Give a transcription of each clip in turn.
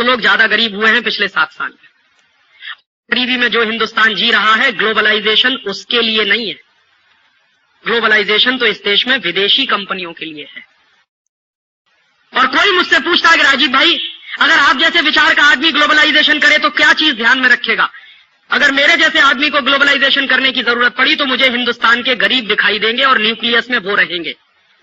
लोग ज्यादा गरीब हुए हैं पिछले 7 साल में। गरीबी में जो हिंदुस्तान जी रहा है, ग्लोबलाइजेशन उसके लिए नहीं है। ग्लोबलाइजेशन तो इस देश में विदेशी कंपनियों के लिए है। और कोई मुझसे पूछता है कि राजीव भाई, अगर आप जैसे विचार का आदमी ग्लोबलाइजेशन करे तो क्या चीज ध्यान में रखेगा? अगर मेरे जैसे आदमी को ग्लोबलाइजेशन करने की जरूरत पड़ी तो मुझे हिंदुस्तान के गरीब दिखाई देंगे और न्यूक्लियस में वो रहेंगे,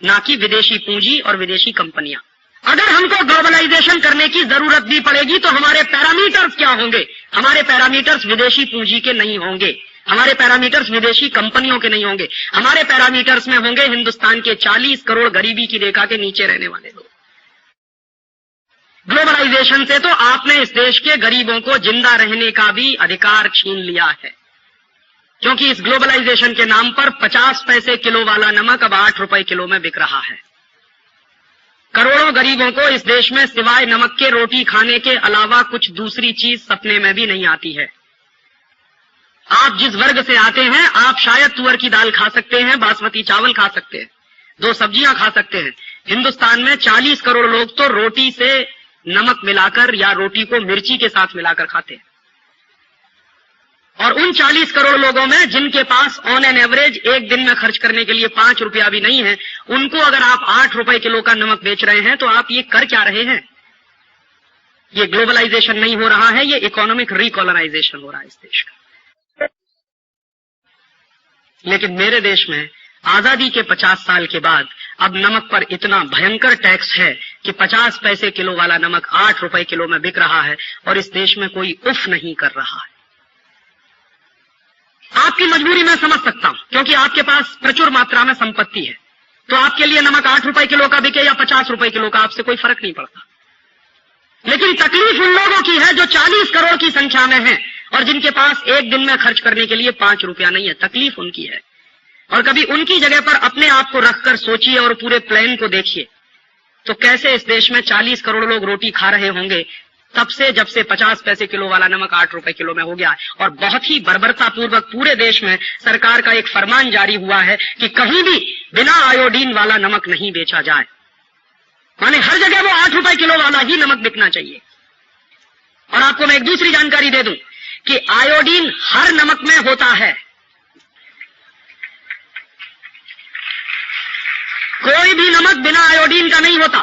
ना कि विदेशी पूंजी और विदेशी कंपनियां। अगर हमको ग्लोबलाइजेशन करने की जरूरत भी पड़ेगी तो हमारे पैरामीटर्स क्या होंगे? हमारे पैरामीटर्स विदेशी पूंजी के नहीं होंगे, हमारे पैरामीटर्स विदेशी कंपनियों के नहीं होंगे। हमारे पैरामीटर्स में होंगे हिंदुस्तान के 40 करोड़ गरीबी की रेखा के नीचे रहने वाले लोग। ग्लोबलाइजेशन से तो आपने इस देश के गरीबों को जिंदा रहने का भी अधिकार छीन लिया है, क्योंकि इस ग्लोबलाइजेशन के नाम पर 50 पैसे किलो वाला नमक अब 8 रुपए किलो में बिक रहा है। करोड़ों गरीबों को इस देश में सिवाय नमक के रोटी खाने के अलावा कुछ दूसरी चीज सपने में भी नहीं आती है। आप जिस वर्ग से आते हैं, आप शायद तुअर की दाल खा सकते हैं, बासमती चावल खा सकते हैं, 2 सब्जियां खा सकते हैं। हिंदुस्तान में 40 करोड़ लोग तो रोटी से नमक मिलाकर या रोटी को मिर्ची के साथ मिलाकर खाते हैं। और उन 40 करोड़ लोगों में जिनके पास ऑन एन एवरेज एक दिन में खर्च करने के लिए 5 रुपया भी नहीं है, उनको अगर आप 8 रुपए किलो का नमक बेच रहे हैं तो आप ये कर क्या रहे हैं? ये ग्लोबलाइजेशन नहीं हो रहा है, ये इकोनॉमिक रिकॉलोनाइजेशन हो रहा है इस देश का। लेकिन मेरे देश में आजादी के 50 साल के बाद अब नमक पर इतना भयंकर टैक्स है कि 50 पैसे किलो वाला नमक 8 रुपए किलो में बिक रहा है और इस देश में कोई उफ नहीं कर रहा है। आपकी मजबूरी मैं समझ सकता हूं, क्योंकि आपके पास प्रचुर मात्रा में संपत्ति है, तो आपके लिए नमक 8 रुपए किलो का बिके या 50 रुपए किलो का, आपसे कोई फर्क नहीं पड़ता। लेकिन तकलीफ उन लोगों की है जो 40 करोड़ की संख्या में है और जिनके पास एक दिन में खर्च करने के लिए 5 रुपया नहीं है। तकलीफ उनकी है। और कभी उनकी जगह पर अपने आप को रखकर सोचिए और पूरे प्लान को देखिए, तो कैसे इस देश में 40 करोड़ लोग रोटी खा रहे होंगे तब से, जब से 50 पैसे किलो वाला नमक 8 रुपए किलो में हो गया। और बहुत ही बर्बरतापूर्वक पूरे देश में सरकार का एक फरमान जारी हुआ है कि कहीं भी बिना आयोडीन वाला नमक नहीं बेचा जाए, माने हर जगह वो 8 रुपए किलो वाला ही नमक बिकना चाहिए। और आपको मैं एक दूसरी जानकारी दे दूं कि आयोडीन हर नमक में होता है। कोई भी नमक बिना आयोडीन का नहीं होता,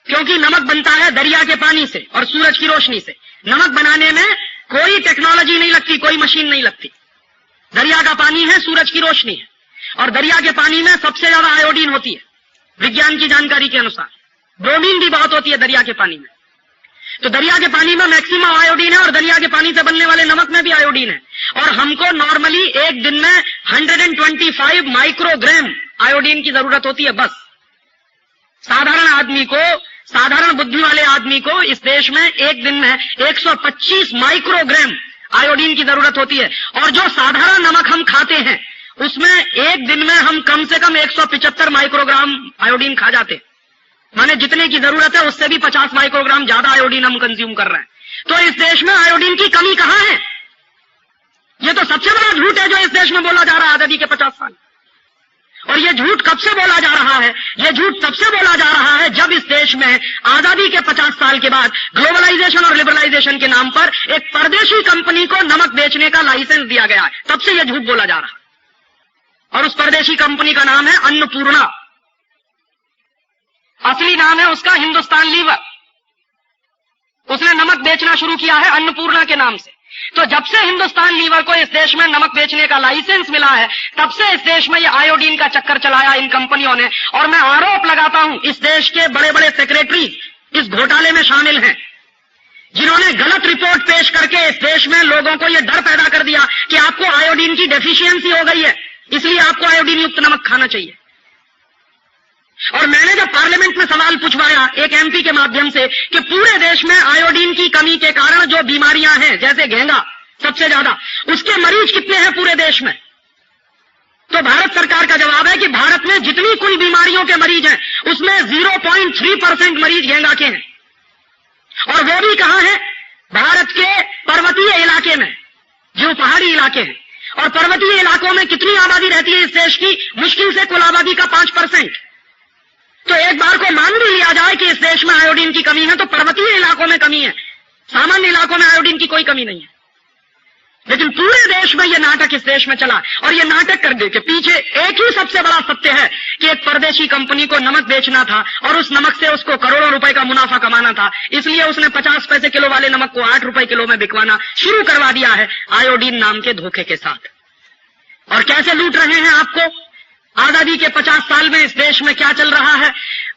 क्योंकि नमक बनता है दरिया के पानी से और सूरज की रोशनी से। नमक बनाने में कोई टेक्नोलॉजी नहीं लगती, कोई मशीन नहीं लगती। दरिया का पानी है, सूरज की रोशनी है, और दरिया के पानी में सबसे ज्यादा आयोडीन होती है विज्ञान की जानकारी के अनुसार। ब्रोमीन भी बहुत होती है दरिया के पानी में। तो दरिया के पानी में मैक्सिमम आयोडीन है और दरिया के पानी से बनने वाले नमक में भी आयोडीन है। और हमको नॉर्मली एक दिन में 125 माइक्रोग्राम आयोडीन की जरूरत होती है बस। साधारण आदमी को, साधारण बुद्धि वाले आदमी को इस देश में एक दिन में 125 माइक्रोग्राम आयोडीन की जरूरत होती है। और जो साधारण नमक हम खाते हैं उसमें एक दिन में हम कम से कम 175 माइक्रोग्राम आयोडीन खा जाते हैं। माने जितने की जरूरत है उससे भी 50 माइक्रोग्राम ज्यादा आयोडीन हम कंज्यूम कर रहे हैं। तो इस देश में आयोडीन की कमी कहां है? ये तो सबसे बड़ा झूठ है जो इस देश में बोला जा रहा है आजादी के 50 साल। और ये झूठ कब से बोला जा रहा है? ये झूठ तब से बोला जा रहा है जब इस देश में आजादी के 50 साल के बाद ग्लोबलाइजेशन और लिबरलाइजेशन के नाम पर एक परदेशी कंपनी को नमक बेचने का लाइसेंस दिया गया है। तब से ये झूठ बोला जा रहा है। और उस परदेशी कंपनी का नाम है अन्नपूर्णा। असली नाम है उसका हिंदुस्तान लीवर। उसने नमक बेचना शुरू किया है अन्नपूर्णा के नाम से। तो जब से हिंदुस्तान लीवर को इस देश में नमक बेचने का लाइसेंस मिला है, तब से इस देश में ये आयोडीन का चक्कर चलाया इन कंपनियों ने। और मैं आरोप लगाता हूं इस देश के बड़े बड़े सेक्रेटरी इस घोटाले में शामिल हैं, जिन्होंने गलत रिपोर्ट पेश करके इस देश में लोगों को यह डर पैदा कर दिया कि आपको आयोडीन की डेफिशिएंसी हो गई है, इसलिए आपको आयोडीन युक्त नमक खाना चाहिए। और मैंने जब पार्लियामेंट में सवाल पूछवाया एक एमपी के माध्यम से कि पूरे देश में आयोडीन की कमी के कारण जो बीमारियां हैं, जैसे घेंगा सबसे ज्यादा, उसके मरीज कितने हैं पूरे देश में, तो भारत सरकार का जवाब है कि भारत में जितनी कुल बीमारियों के मरीज हैं उसमें 0.3% मरीज घेंगा के हैं। और वो भी कहां है? भारत के पर्वतीय इलाके में, जो पहाड़ी इलाके हैं। और पर्वतीय इलाकों में कितनी आबादी रहती है इस देश की? मुश्किल से कुल आबादी का 5%। तो एक बार को मान भी लिया जाए कि इस देश में आयोडीन की कमी है, तो पर्वतीय इलाकों में कमी है, सामान्य इलाकों में आयोडीन की कोई कमी नहीं है। लेकिन पूरे देश में यह नाटक इस देश में चला, और यह नाटक करने के पीछे एक ही सबसे बड़ा सत्य है कि एक परदेशी कंपनी को नमक बेचना था और उस नमक से उसको करोड़ों रुपए का मुनाफा कमाना था, इसलिए उसने 50 पैसे किलो वाले नमक को 8 रुपए किलो में बिकवाना शुरू करवा दिया है आयोडीन नाम के धोखे के साथ। और कैसे लूट रहे हैं आपको? आजादी के 50 साल में इस देश में क्या चल रहा है?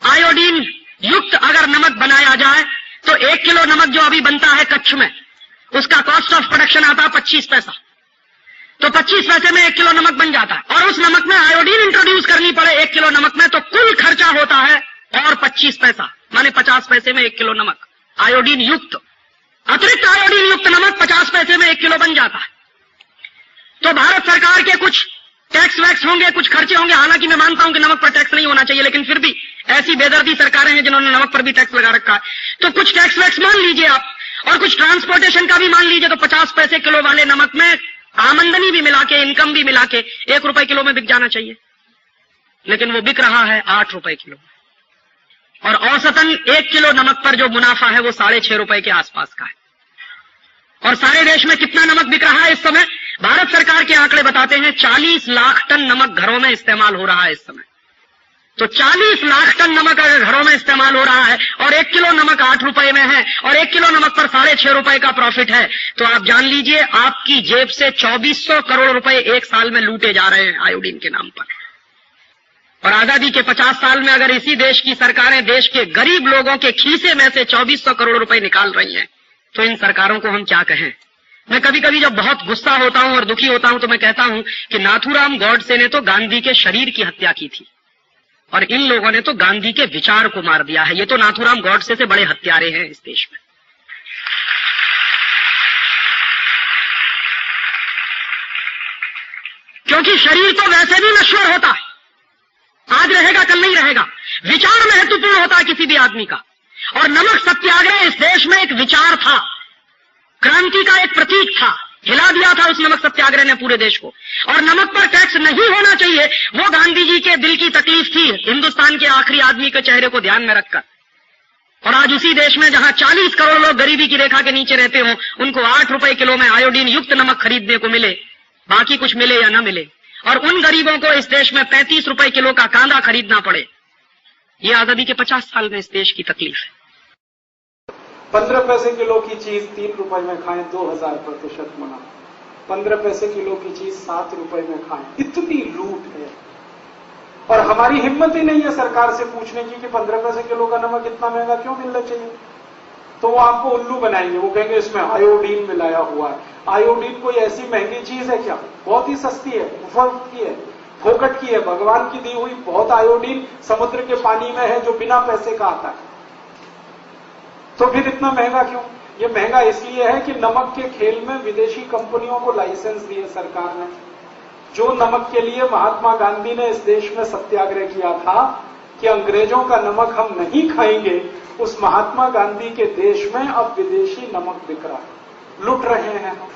आयोडीन युक्त अगर नमक बनाया जाए तो 1 किलो नमक जो अभी बनता है कच्छ में, उसका कॉस्ट ऑफ प्रोडक्शन आता है 25 पैसा। तो 25 पैसे में 1 किलो नमक बन जाता है, और उस नमक में आयोडीन इंट्रोड्यूस करनी पड़े 1 किलो नमक में, तो कुल खर्चा होता है और 25 पैसा, माने 50 पैसे में 1 किलो नमक आयोडीन युक्त। अतिरिक्त आयोडीन युक्त नमक 50 पैसे में 1 किलो बन जाता है। तो भारत सरकार के कुछ टैक्स वैक्स होंगे, कुछ खर्चे होंगे। हालांकि मैं मानता हूं कि नमक पर टैक्स नहीं होना चाहिए, लेकिन फिर भी ऐसी बेदर्दी सरकारें हैं जिन्होंने नमक पर भी टैक्स लगा रखा है। तो कुछ टैक्स वैक्स मान लीजिए आप, और कुछ ट्रांसपोर्टेशन का भी मान लीजिए, तो 50 पैसे किलो वाले नमक में आमदनी भी मिला के, इनकम भी मिला के 1 रुपए किलो में बिक जाना चाहिए, लेकिन वो बिक रहा है 8 रुपए किलो। और औसतन 1 किलो नमक पर जो मुनाफा है वो 6.5 रुपए के आसपास का है। और सारे देश में कितना नमक बिक रहा है इस समय? भारत सरकार के आंकड़े बताते हैं 40 लाख टन नमक घरों में इस्तेमाल हो रहा है इस समय। तो 40 लाख टन नमक अगर घरों में इस्तेमाल हो रहा है और 1 किलो नमक 8 रुपए में है और 1 किलो नमक पर 6.5 रुपए का प्रॉफिट है, तो आप जान लीजिए आपकी जेब से 2400 करोड़ रुपए एक साल में लूटे जा रहे हैं आयोडीन के नाम पर। और आजादी के 50 साल में अगर इसी देश की सरकारें देश के गरीब लोगों के खीसे में से 2400 करोड़ रुपए निकाल रही हैं, तो इन सरकारों को हम क्या कहें? मैं कभी कभी जब बहुत गुस्सा होता हूं और दुखी होता हूं तो मैं कहता हूं कि नाथूराम गॉडसे ने तो गांधी के शरीर की हत्या की थी, और इन लोगों ने तो गांधी के विचार को मार दिया है। ये तो नाथूराम गॉडसे से बड़े हत्यारे हैं इस देश में। क्योंकि शरीर तो वैसे भी नश्वर होता है, आज रहेगा कल नहीं रहेगा। विचार महत्वपूर्ण होता है किसी भी आदमी का, और नमक सत्याग्रह इस देश में एक विचार था, क्रांति का एक प्रतीक था। हिला दिया था उस नमक सत्याग्रह ने पूरे देश को। और नमक पर टैक्स नहीं होना चाहिए, वो गांधी जी के दिल की तकलीफ थी, हिंदुस्तान के आखिरी आदमी के चेहरे को ध्यान में रखकर। और आज उसी देश में जहां 40 करोड़ लोग गरीबी की रेखा के नीचे रहते हों, उनको 8 रुपए किलो में आयोडीन युक्त नमक खरीदने को मिले, बाकी कुछ मिले या न मिले, और उन गरीबों को इस देश में 35 रुपए किलो का कांदा खरीदना पड़े, ये आजादी के 50 साल में इस देश की तकलीफ है। 15 पैसे किलो की चीज 3 रुपए में खाएं 2000% मुनाफा, 15 पैसे किलो की चीज 7 रुपए में खाएं, इतनी लूट है। और हमारी हिम्मत ही नहीं है सरकार से पूछने की कि 15 पैसे किलो का नमक इतना महंगा क्यों मिलना चाहिए। तो वो आपको उल्लू बनाएंगे, वो कहेंगे इसमें आयोडीन मिलाया हुआ है। आयोडीन कोई ऐसी महंगी चीज है क्या? बहुत ही सस्ती है, मुफ्त की है, फोकट की है, भगवान की दी हुई बहुत आयोडीन समुद्र के पानी में है जो बिना पैसे का आता है। तो फिर इतना महंगा क्यों? ये महंगा इसलिए है कि नमक के खेल में विदेशी कंपनियों को लाइसेंस दिए सरकार ने। जो नमक के लिए महात्मा गांधी ने इस देश में सत्याग्रह किया था कि अंग्रेजों का नमक हम नहीं खाएंगे, उस महात्मा गांधी के देश में अब विदेशी नमक बिक रहा है, लुट रहे हैं हम।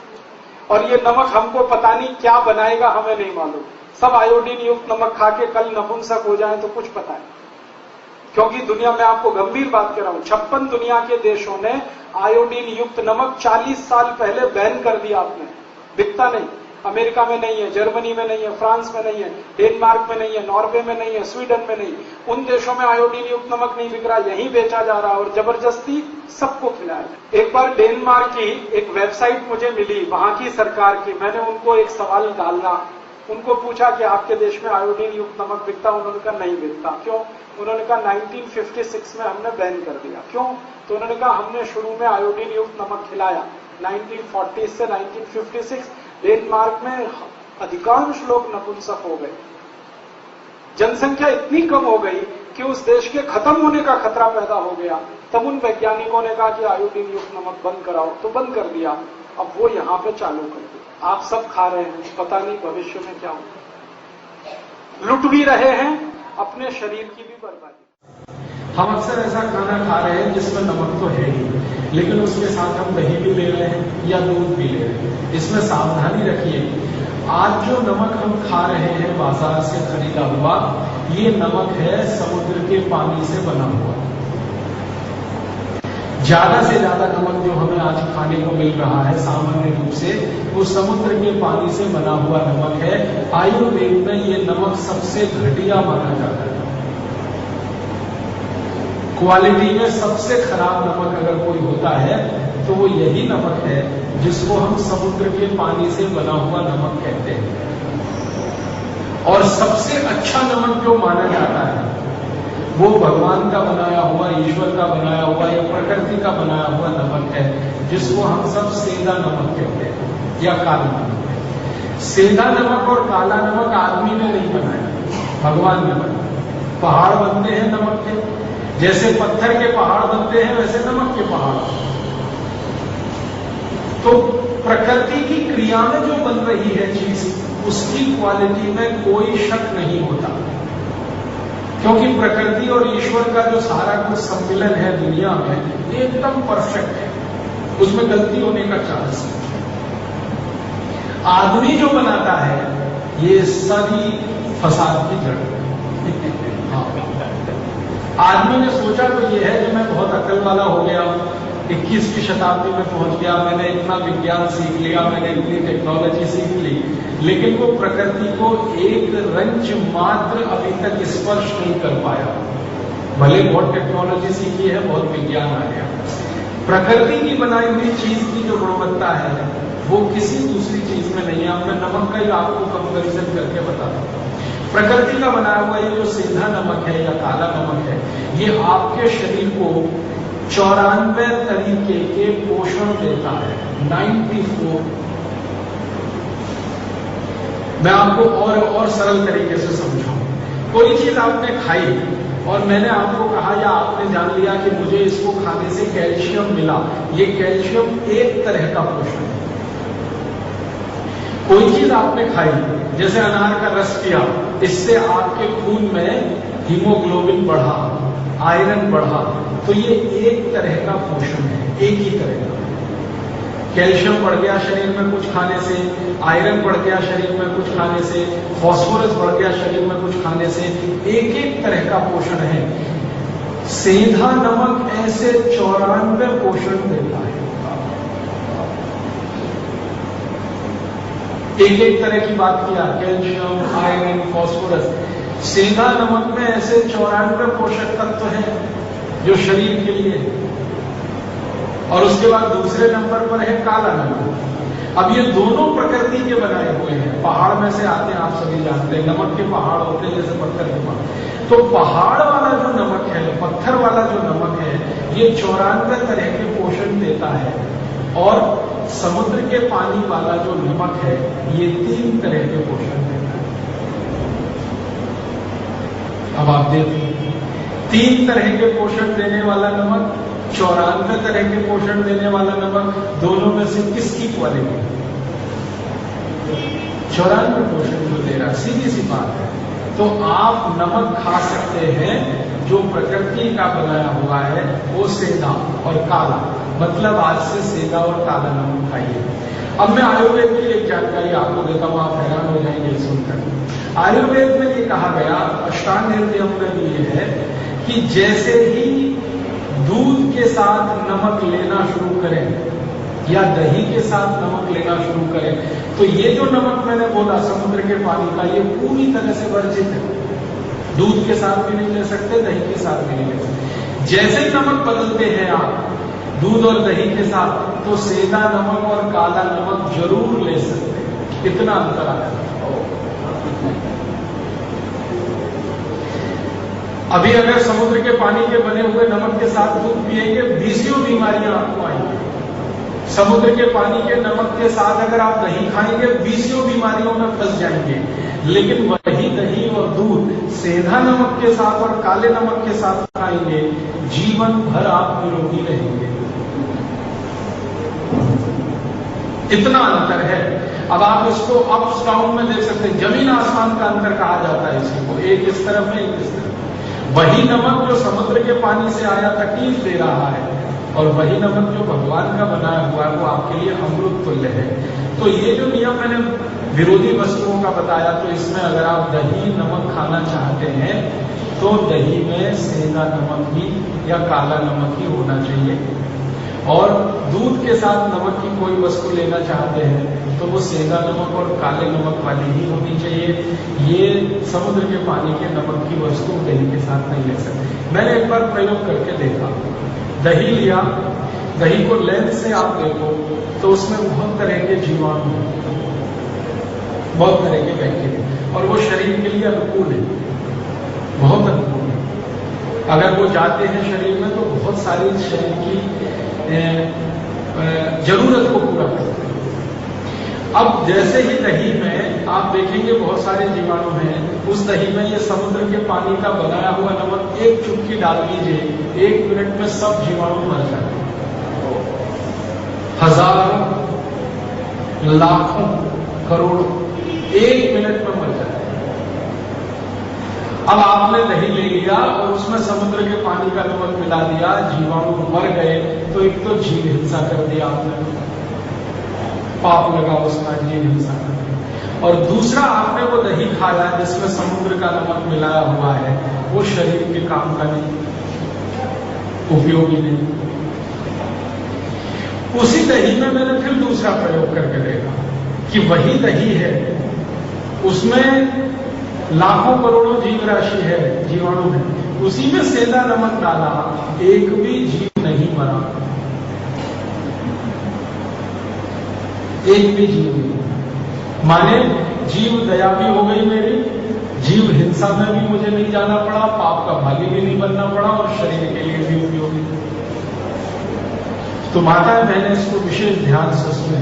और ये नमक हमको पता नहीं क्या बनाएगा, हमें नहीं मालूम। सब आयोडीन युक्त नमक खा के कल नपुंसक हो जाए तो कुछ पता है, क्योंकि दुनिया में आपको गंभीर बात कह रहा हूं, 56 दुनिया के देशों ने आयोडीन युक्त नमक 40 साल पहले बैन कर दिया। आपने बिकता नहीं, अमेरिका में नहीं है, जर्मनी में नहीं है, फ्रांस में नहीं है, डेनमार्क में नहीं है, नॉर्वे में नहीं है, स्वीडन में नहीं, उन देशों में आयोडीन युक्त नमक नहीं बिक रहा, यहीं बेचा जा रहा और जबरदस्ती सबको खिलाया। एक बार डेनमार्क की एक वेबसाइट मुझे मिली, वहां की सरकार की। मैंने उनको एक सवाल डाला, उनको पूछा कि आपके देश में आयोडीन युक्त नमक बिकता? उन्होंने कहा नहीं बिकता। क्यों? उन्होंने कहा 1956 में हमने बैन कर दिया। क्यों? तो उन्होंने कहा हमने शुरू में आयोडीन युक्त नमक खिलाया 1940 से 1956। डेनमार्क में अधिकांश लोग नपुंसक हो गए, जनसंख्या इतनी कम हो गई कि उस देश के खत्म होने का खतरा पैदा हो गया। तब उन वैज्ञानिकों ने कहा कि आयोडीन युक्त नमक बंद कराओ, तो बंद कर दिया। अब वो यहां पे चालू कर दिया। आप सब खा रहे हैं, पता नहीं भविष्य में क्या होगा। लुट भी रहे हैं, अपने शरीर की भी बर्बादी। हम अक्सर ऐसा खाना खा रहे हैं जिसमें नमक तो है ही, लेकिन उसके साथ हम दही भी ले रहे हैं या दूध भी ले रहे हैं। इसमें सावधानी रखिए, आज जो नमक हम खा रहे हैं बाजार से खरीदा हुआ, ये नमक है समुद्र के पानी से बना हुआ। ज्यादा से ज्यादा नमक जो हमें आज खाने को मिल रहा है सामान्य रूप से, वो समुद्र के पानी से बना हुआ नमक है। आयुर्वेद में ये नमक सबसे घटिया माना जाता है। क्वालिटी में सबसे खराब नमक अगर कोई होता है तो वो यही नमक है जिसको हम समुद्र के पानी से बना हुआ नमक कहते हैं। और सबसे अच्छा नमक जो माना जाता है वो भगवान का बनाया हुआ, ईश्वर का बनाया हुआ या प्रकृति का बनाया हुआ नमक है, जिसको हम सब सेंधा नमक कहते हैं या काला नमक। सेंधा नमक और काला नमक आदमी ने नहीं बनाया, भगवान ने बनाया। पहाड़ बनते हैं नमक के, जैसे पत्थर के पहाड़ बनते हैं वैसे नमक के पहाड़। तो प्रकृति की क्रिया में जो बन रही है चीज, उसकी क्वालिटी में कोई शक नहीं होता, क्योंकि प्रकृति और ईश्वर का जो सारा कुछ सम्मिलन है दुनिया में एकदम परफेक्ट है, उसमें गलती होने का चांस नहीं। आदमी जो बनाता है ये सारी फसाद की जड़ है। आदमी ने सोचा तो ये है कि मैं बहुत अकल वाला हो गया, 21वीं शताब्दी में पहुंच गया, मैंने इतना विज्ञान सीख लिया, मैंने इतनी टेक्नोलॉजी सीख ली, लेकिन वो प्रकृति को एक रंच मात्र अभी तक स्पर्श नहीं कर पाया। भले बहुत टेक्नोलॉजी सीखी है, बहुत विज्ञान आ गया, प्रकृति की बनाई हुई चीज की जो गुणवत्ता है वो किसी दूसरी चीज में नहीं है। अब मैं नमक का ही आपको कंपेरिजन करके बताता हूं। प्रकृति का बनाया हुआ ये जो सेंधा नमक है या काला नमक है, ये आपके शरीर को 94 तरीके के पोषण देता है। 94। मैं आपको और सरल तरीके से समझाऊं। कोई चीज आपने खाई और मैंने आपको कहा या आपने जान लिया कि मुझे इसको खाने से कैल्शियम मिला, ये कैल्शियम एक तरह का पोषण है। कोई चीज आपने खाई, जैसे अनार का रस पिया, इससे आपके खून में हीमोग्लोबिन बढ़ा, आयरन बढ़ा, तो ये एक तरह का पोषण है, एक ही तरह का। कैल्शियम बढ़ गया शरीर में कुछ खाने से, आयरन बढ़ गया शरीर में कुछ खाने से, फास्फोरस बढ़ गया शरीर में कुछ खाने से, एक एक तरह का पोषण है। सेंधा नमक ऐसे 94 पोषण देता है, एक एक तरह की बात किया, कैल्शियम, आयरन, फास्फोरस। सेंधा नमक में ऐसे 94 पोषक तत्व हैं जो शरीर के लिए। और उसके बाद दूसरे नंबर पर है काला नमक। अब ये दोनों प्रकृति के बनाए हुए हैं, पहाड़ में से आते हैं, आप सभी जानते हैं, नमक के पहाड़ होते हैं जैसे पत्थर के पहाड़। तो पहाड़ वाला जो नमक है, पत्थर वाला जो नमक है, ये 94 तरह के पोषण देता है। और समुद्र के पानी वाला जो नमक है, ये 3 तरह के पोषण देता है। अब आप देखिए, 3 तरह के पोषण देने वाला नमक, 94 तरह के पोषण देने वाला नमक, दोनों में से किसकी क्वालिटी? 94 पोषण जो दे रहा, सीधी सी बात है। तो आप नमक खा सकते हैं जो प्रकृति का बनाया हुआ है, वो सेंधा और काला, मतलब आज से सेंधा और काला नमक खाइए। अब मैं आयुर्वेद की एक जानकारी आपको देता हूं, आप हैरान हो जाएंगे सुनकर। आयुर्वेद में ये कहा गया, अष्टांग हृदय में भी ये है कि जैसे ही दूध के साथ नमक लेना शुरू करें या दही के साथ नमक लेना शुरू करें, तो ये जो नमक मैंने बोला समुद्र के पानी का, ये पूरी तरह से वर्जित है। दूध के साथ भी नहीं ले सकते, दही के साथ भी नहीं ले सकते। जैसे ही नमक बदलते हैं आप दूध और दही के साथ, तो सेंधा नमक और काला नमक जरूर ले सकते हैं। कितना अंतर आता है। अभी अगर समुद्र के पानी के बने हुए नमक के साथ दूध पिएंगे, 20 बीमारियां आपको आएंगी। समुद्र के पानी के नमक के साथ अगर आप दही खाएंगे, 20 बीमारियों में फंस जाएंगे। लेकिन वही दही और दूध सेंधा नमक के साथ और काले नमक के साथ खाएंगे, जीवन भर आप निरोगी रहेंगे। इतना अंतर है। अब आप इसको अप्स डाउन में देख सकते हैं, जमीन आसमान का अंतर कहा जाता है इसी को, एक इस तरफ है, एक इस तरफ। वही नमक जो समुद्र के पानी से आया तकलीफ दे रहा है, और वही नमक जो भगवान का बनाया हुआ है वो आपके लिए अमृत तुल्य है। तो ये जो नियम मैंने विरोधी वस्तुओं का बताया, तो इसमें अगर आप दही नमक खाना चाहते हैं तो दही में सेंधा नमक ही या काला नमक ही होना चाहिए, और दूध के साथ नमक की कोई वस्तु लेना चाहते हैं तो वो सेंधा नमक और काले नमक वाली ही होनी चाहिए। ये समुद्र के पानी के नमक की वस्तु दही के साथ नहीं ले सकते। मैंने एक बार प्रयोग करके देखा, दही लिया, दही को लेंस से आप देखो तो उसमें बहुत तरह के जीवाणु हैं, बहुत तरह के बैक्टीरिया, और वो शरीर के लिए अनुकूल है, बहुत अनुकूल है। अगर वो जाते हैं शरीर में तो बहुत सारी शरीर की जरूरत को पूरा करते हैं। अब जैसे ही दही में आप देखेंगे बहुत सारे जीवाणु हैं, उस दही में ये समुद्र के पानी का बनाया हुआ नमक एक चुटकी डाल दीजिए, 1 मिनट में सब जीवाणु मर जाते हैं, हजारों, लाखों, करोड़ों 1 मिनट में मर जाते हैं। अब आपने दही ले लिया और उसमें समुद्र के पानी का नमक मिला दिया, जीवाणु मर गए, तो एक तो जीव हिंसा कर दिया आपने, पाप लगा उसका, जीव हिंसा कर दिया। और दूसरा, आपने वो दही खाया जिसमें समुद्र का नमक मिलाया हुआ है, वो शरीर के काम का नहीं, उपयोगी नहीं। उसी दही में मैंने फिर दूसरा प्रयोग करके देखा कि वही दही है, उसमें लाखों करोड़ों जीव राशि है, जीवाणु है, उसी में सेंधा नमक डाला, एक भी जीव नहीं मरा, एक भी जीव नहीं। माने जीव दया भी हो गई मेरी, जीव हिंसा में भी मुझे नहीं जाना पड़ा, पाप का भागी भी नहीं बनना पड़ा, और शरीर के लिए भी उपयोगी। तो माता मैंने इसको विशेष ध्यान से सुने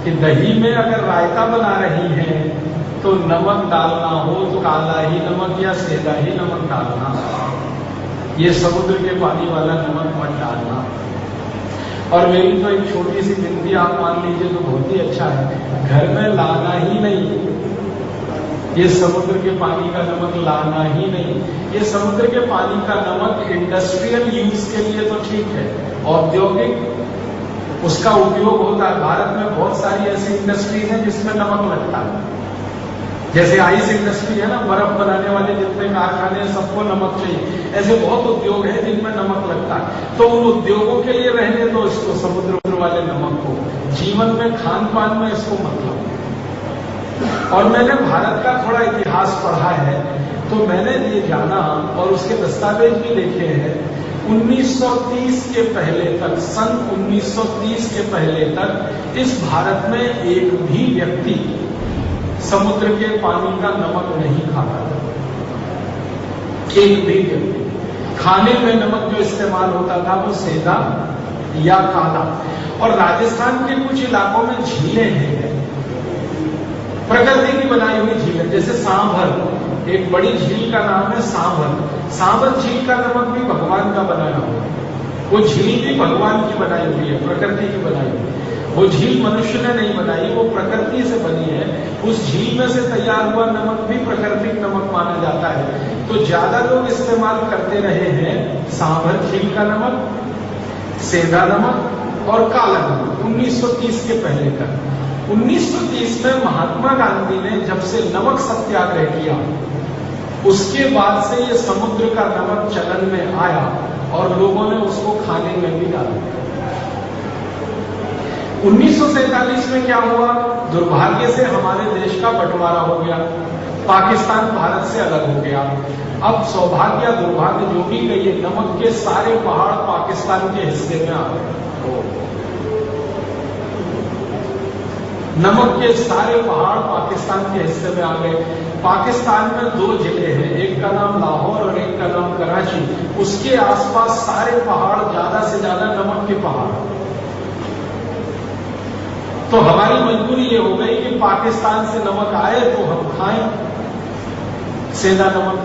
कि दही में अगर रायता बना रही है तो नमक डालना हो तो काला ही नमक या सेंधा ही नमक डालना, ये समुद्र के पानी वाला नमक मत डालना। और मेरी तो एक छोटी सी विनती आप मान लीजिए तो बहुत ही अच्छा है, घर में लाना ही नहीं, ये समुद्र के पानी का नमक लाना ही नहीं। ये समुद्र के पानी का नमक इंडस्ट्रियल यूज के लिए तो ठीक है, औद्योगिक उसका उपयोग होता है। भारत में बहुत सारी ऐसी इंडस्ट्रीज हैं जिसमें नमक लगता है, जैसे आइस इंडस्ट्री है ना, बर्फ बनाने वाले जितने कारखाने हैं सबको नमक चाहिए, ऐसे बहुत उद्योग हैं जिनमें नमक लगता है। तो उन उद्योगों के लिए रहने दो इसको, समुद्र वाले नमक को, जीवन में खान पान में इसको मतलब। और मैंने भारत का थोड़ा इतिहास पढ़ा है तो मैंने ये जाना और उसके दस्तावेज भी देखे हैं, 1930 के पहले तक, सन 1930 के पहले तक इस भारत में एक भी व्यक्ति समुद्र के पानी का नमक नहीं खाता था, एक भी व्यक्ति। खाने में नमक जो इस्तेमाल होता था वो सेंधा या काला। और राजस्थान के कुछ इलाकों में झीलें हैं, प्रकृति की बनाई हुई झीलें, जैसे सांभर, एक बड़ी झील का नाम है सांभर। सांभर झील का नमक भी भगवान का बनाया हुआ है, वो झील भी भगवान की बनाई हुई है, प्रकृति की बनाई हुई है। वो झील मनुष्य ने नहीं बनाई, वो प्रकृति से बनी है। उस झील में से तैयार हुआ नमक भी प्राकृतिक नमक माना जाता है। तो ज्यादा लोग इस्तेमाल करते रहे हैं सांभर झील का नमक, सेंधा नमक और काला नमक 1930 के पहले तक। 1930 में महात्मा गांधी ने जब से नमक सत्याग्रह किया, उसके बाद से ये समुद्र का नमक चलन में आया और लोगों ने उसको खाने में भी डाला। 1947 में क्या हुआ, दुर्भाग्य से हमारे देश का बंटवारा हो गया, पाकिस्तान भारत से अलग हो गया। अब सौभाग्य या दुर्भाग्य जो भी कहिए, नमक के सारे पहाड़ पाकिस्तान के हिस्से में आ गए। नमक के सारे पहाड़ पाकिस्तान के हिस्से में आ गए। पाकिस्तान में 2 जिले हैं, एक का नाम लाहौर और एक का नाम कराची। उसके आसपास सारे पहाड़, ज्यादा से ज्यादा नमक के पहाड़। तो हमारी मजबूरी ये हो गई कि पाकिस्तान से नमक आए तो हम खाएं, सेंधा नमक,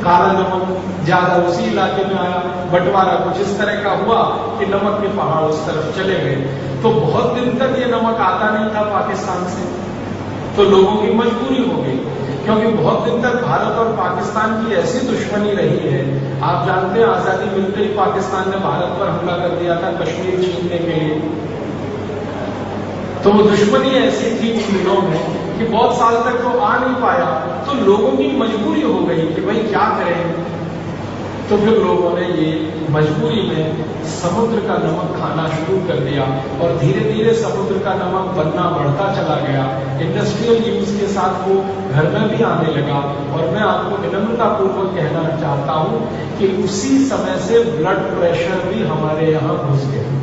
काला नमक ज्यादा उसी इलाके में आया। बंटवारा कुछ इस तरह का हुआ कि नमक के पहाड़ उस तरफ चले गए। तो बहुत दिन तक ये नमक आता नहीं था पाकिस्तान से, तो लोगों की मजबूरी हो गई, क्योंकि बहुत दिन तक भारत और पाकिस्तान की ऐसी दुश्मनी रही है। आप जानते हैं, आजादी मिलते ही पाकिस्तान ने भारत पर हमला कर दिया था कश्मीर छीनने के लिए। तो वो दुश्मनी ऐसी थी उन दिनों में कि बहुत साल तक तो आ नहीं पाया, तो लोगों की मजबूरी हो गई कि भाई क्या करें। तो फिर लोगों ने ये मजबूरी में समुद्र का नमक खाना शुरू कर दिया और धीरे धीरे समुद्र का नमक बनना बढ़ता चला गया। इंडस्ट्रियल यूज के साथ वो घर में भी आने लगा। और मैं आपको विनम्रतापूर्वक कहना चाहता हूं कि उसी समय से ब्लड प्रेशर भी हमारे यहां घुस गया।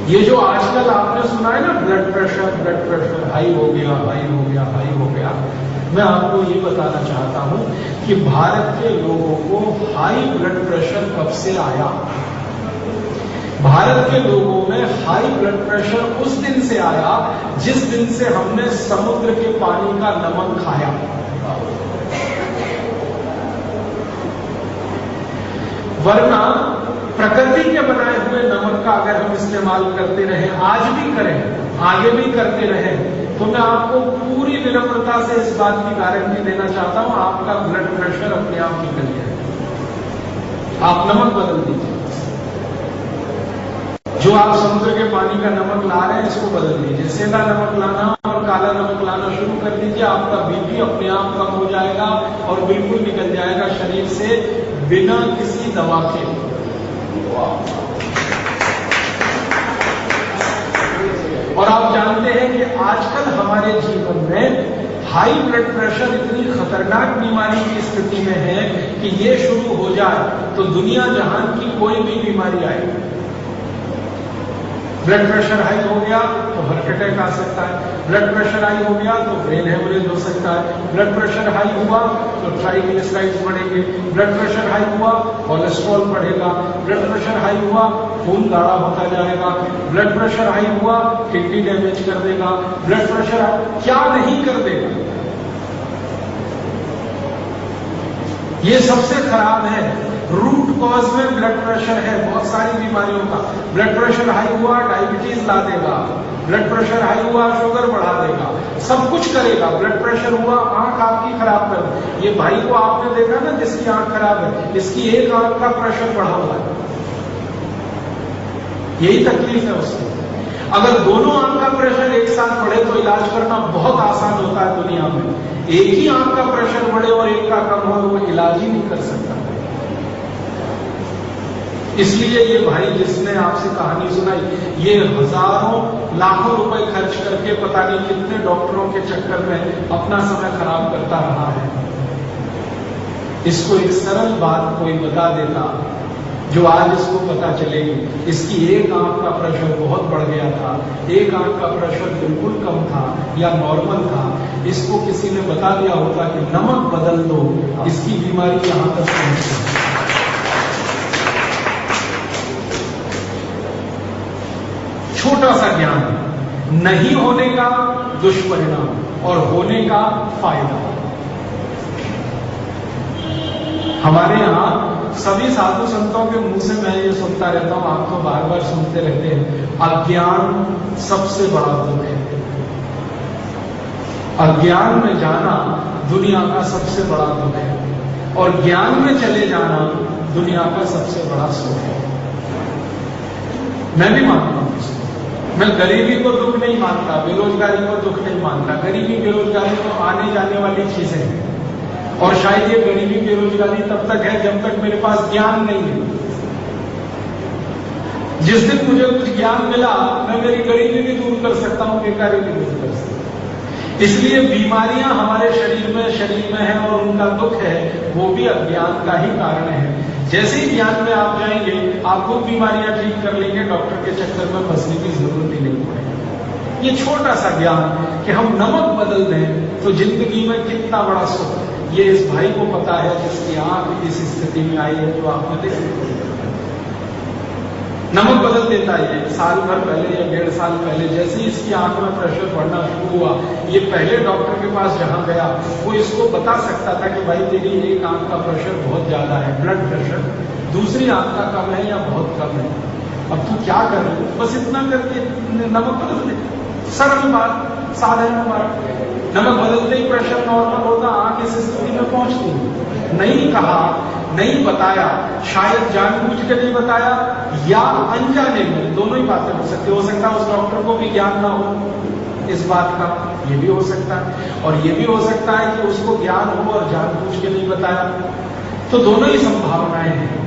ये जो आजकल आपने सुना है ना, ब्लड प्रेशर हाई हो गया, हाई हो गया, हाई हो गया, मैं आपको ये बताना चाहता हूं कि भारत के लोगों को हाई ब्लड प्रेशर कब से आया। भारत के लोगों में हाई ब्लड प्रेशर उस दिन से आया जिस दिन से हमने समुद्र के पानी का नमक खाया। वरना प्रकृति के बनाए हुए नमक का अगर हम इस्तेमाल करते रहे, आज भी करें, आगे भी करते रहे, तो मैं आपको पूरी विनम्रता से इस बात की गारंटी देना चाहता हूं, आपका ब्लड प्रेशर अपने आप निकल जाएगा। आप नमक बदल दीजिए। जो आप समुद्र के पानी का नमक ला रहे हैं, इसको बदल दीजिए। सेंधा नमक लाना और काला नमक लाना शुरू कर दीजिए। आपका बीपी अपने आप कम हो जाएगा और बिल्कुल निकल जाएगा शरीर से बिना किसी दवा के। और आप जानते हैं कि आजकल हमारे जीवन में हाई ब्लड प्रेशर इतनी खतरनाक बीमारी की स्थिति में है कि ये शुरू हो जाए तो दुनिया जहान की कोई भी बीमारी आए। ब्लड प्रेशर हाई हो गया तो हार्ट अटैक आ सकता है, ब्लड प्रेशर हाई हो गया तो ब्रेन हेमरेज हो सकता है, ब्लड प्रेशर हाई हुआ तो ट्राइग्लिसराइड्स बढ़ेंगे, ब्लड प्रेशर हाई हुआ कोलेस्ट्रॉल बढ़ेगा, ब्लड प्रेशर हाई हुआ खून गाढ़ा होता जाएगा, ब्लड प्रेशर हाई हुआ किडनी डैमेज कर देगा, ब्लड प्रेशर क्या नहीं कर देगा। ये सबसे खराब है, रूट कॉज में ब्लड प्रेशर है बहुत सारी बीमारियों का। ब्लड प्रेशर हाई हुआ डायबिटीज ला देगा, ब्लड प्रेशर हाई हुआ शुगर बढ़ा देगा, सब कुछ करेगा। ब्लड प्रेशर हुआ आंख आपकी खराब कर दे। ये भाई को आपने देखा ना जिसकी आंख खराब है, इसकी एक आंख का प्रेशर बढ़ा हुआ है, यही तकलीफ है उसकी। अगर दोनों आंख का प्रेशर एक साथ बढ़े तो इलाज करना बहुत आसान होता है दुनिया में। एक ही आंख का प्रेशर बढ़े और एक का कम हो तो वो इलाज ही नहीं कर सकता। इसलिए ये भाई जिसने आपसे कहानी सुनाई, ये हजारों लाखों रुपए खर्च करके पता नहीं कितने डॉक्टरों के चक्कर में अपना समय खराब करता रहा है। इसको एक सरल बात कोई बता देता जो आज इसको पता चलेगी। इसकी एक आंख का प्रेशर बहुत बढ़ गया था, एक आंख का प्रेशर बिल्कुल कम था या नॉर्मल था, इसको किसी ने बता दिया होता कि नमक बदल दो, इसकी बीमारी यहां तक पहुंच गई। छोटा सा ज्ञान, नहीं होने का दुष्परिणाम और होने का फायदा। हमारे यहां सभी साधु संतों के मुंह से मैं ये सुनता रहता हूं, आप तो बार बार सुनते रहते हैं, अज्ञान सबसे बड़ा दुख है। अज्ञान में जाना दुनिया का सबसे बड़ा दुख है और ज्ञान में चले जाना दुनिया का सबसे बड़ा सुख है। मैं भी मानता हूं, मैं गरीबी को दुख नहीं मानता, बेरोजगारी को दुख नहीं मानता। गरीबी बेरोजगारी तो आने जाने वाली चीजें हैं और शायद ये गरीबी बेरोजगारी तब तक है जब तक मेरे पास ज्ञान नहीं है। जिस दिन मुझे कुछ ज्ञान मिला मैं मेरी गरीबी भी दूर कर सकता हूं, बेकारी भी दूर कर सकता हूं। इसलिए बीमारियां हमारे शरीर में है और उनका दुख है, वो भी अज्ञान का ही कारण है। जैसे ही ज्ञान में आप जाएंगे आप खुद बीमारियां ठीक कर लेंगे, डॉक्टर के चक्कर में फंसने की जरूरत ही नहीं पड़ेगी। ये छोटा सा ज्ञान कि हम नमक बदल दें तो जिंदगी में कितना बड़ा सुख है, ये इस भाई को पता है जिसकी आंख इस स्थिति में आई है जो आपने देखी। नमक बदल देता है। साल भर पहले या 1.5 साल पहले जैसे ही इसकी आंख में प्रेशर बढ़ना शुरू हुआ, ये पहले डॉक्टर के पास जहां गया वो इसको बता सकता था कि भाई तेरी एक आंख का प्रेशर बहुत ज्यादा है, ब्लड प्रेशर, दूसरी आंख का कम है या बहुत कम है, अब तू क्या कर रहे हो? बस इतना करके नमक बदल दे। सरल बात, साधारण बात। नमक बदलते ही प्रेशर नॉर्मल होता, आंख इस स्थिति में पहुंचती। नहीं कहा, नहीं बताया, शायद जानबूझ के नहीं बताया या अनजाने में, दोनों ही बातें हो सकती। हो सकता है उस डॉक्टर को भी ज्ञान ना हो इस बात का, ये भी हो सकता है। और ये भी हो सकता है कि उसको ज्ञान हो और जानबूझ के नहीं बताया। तो दोनों ही संभावनाएं हैं।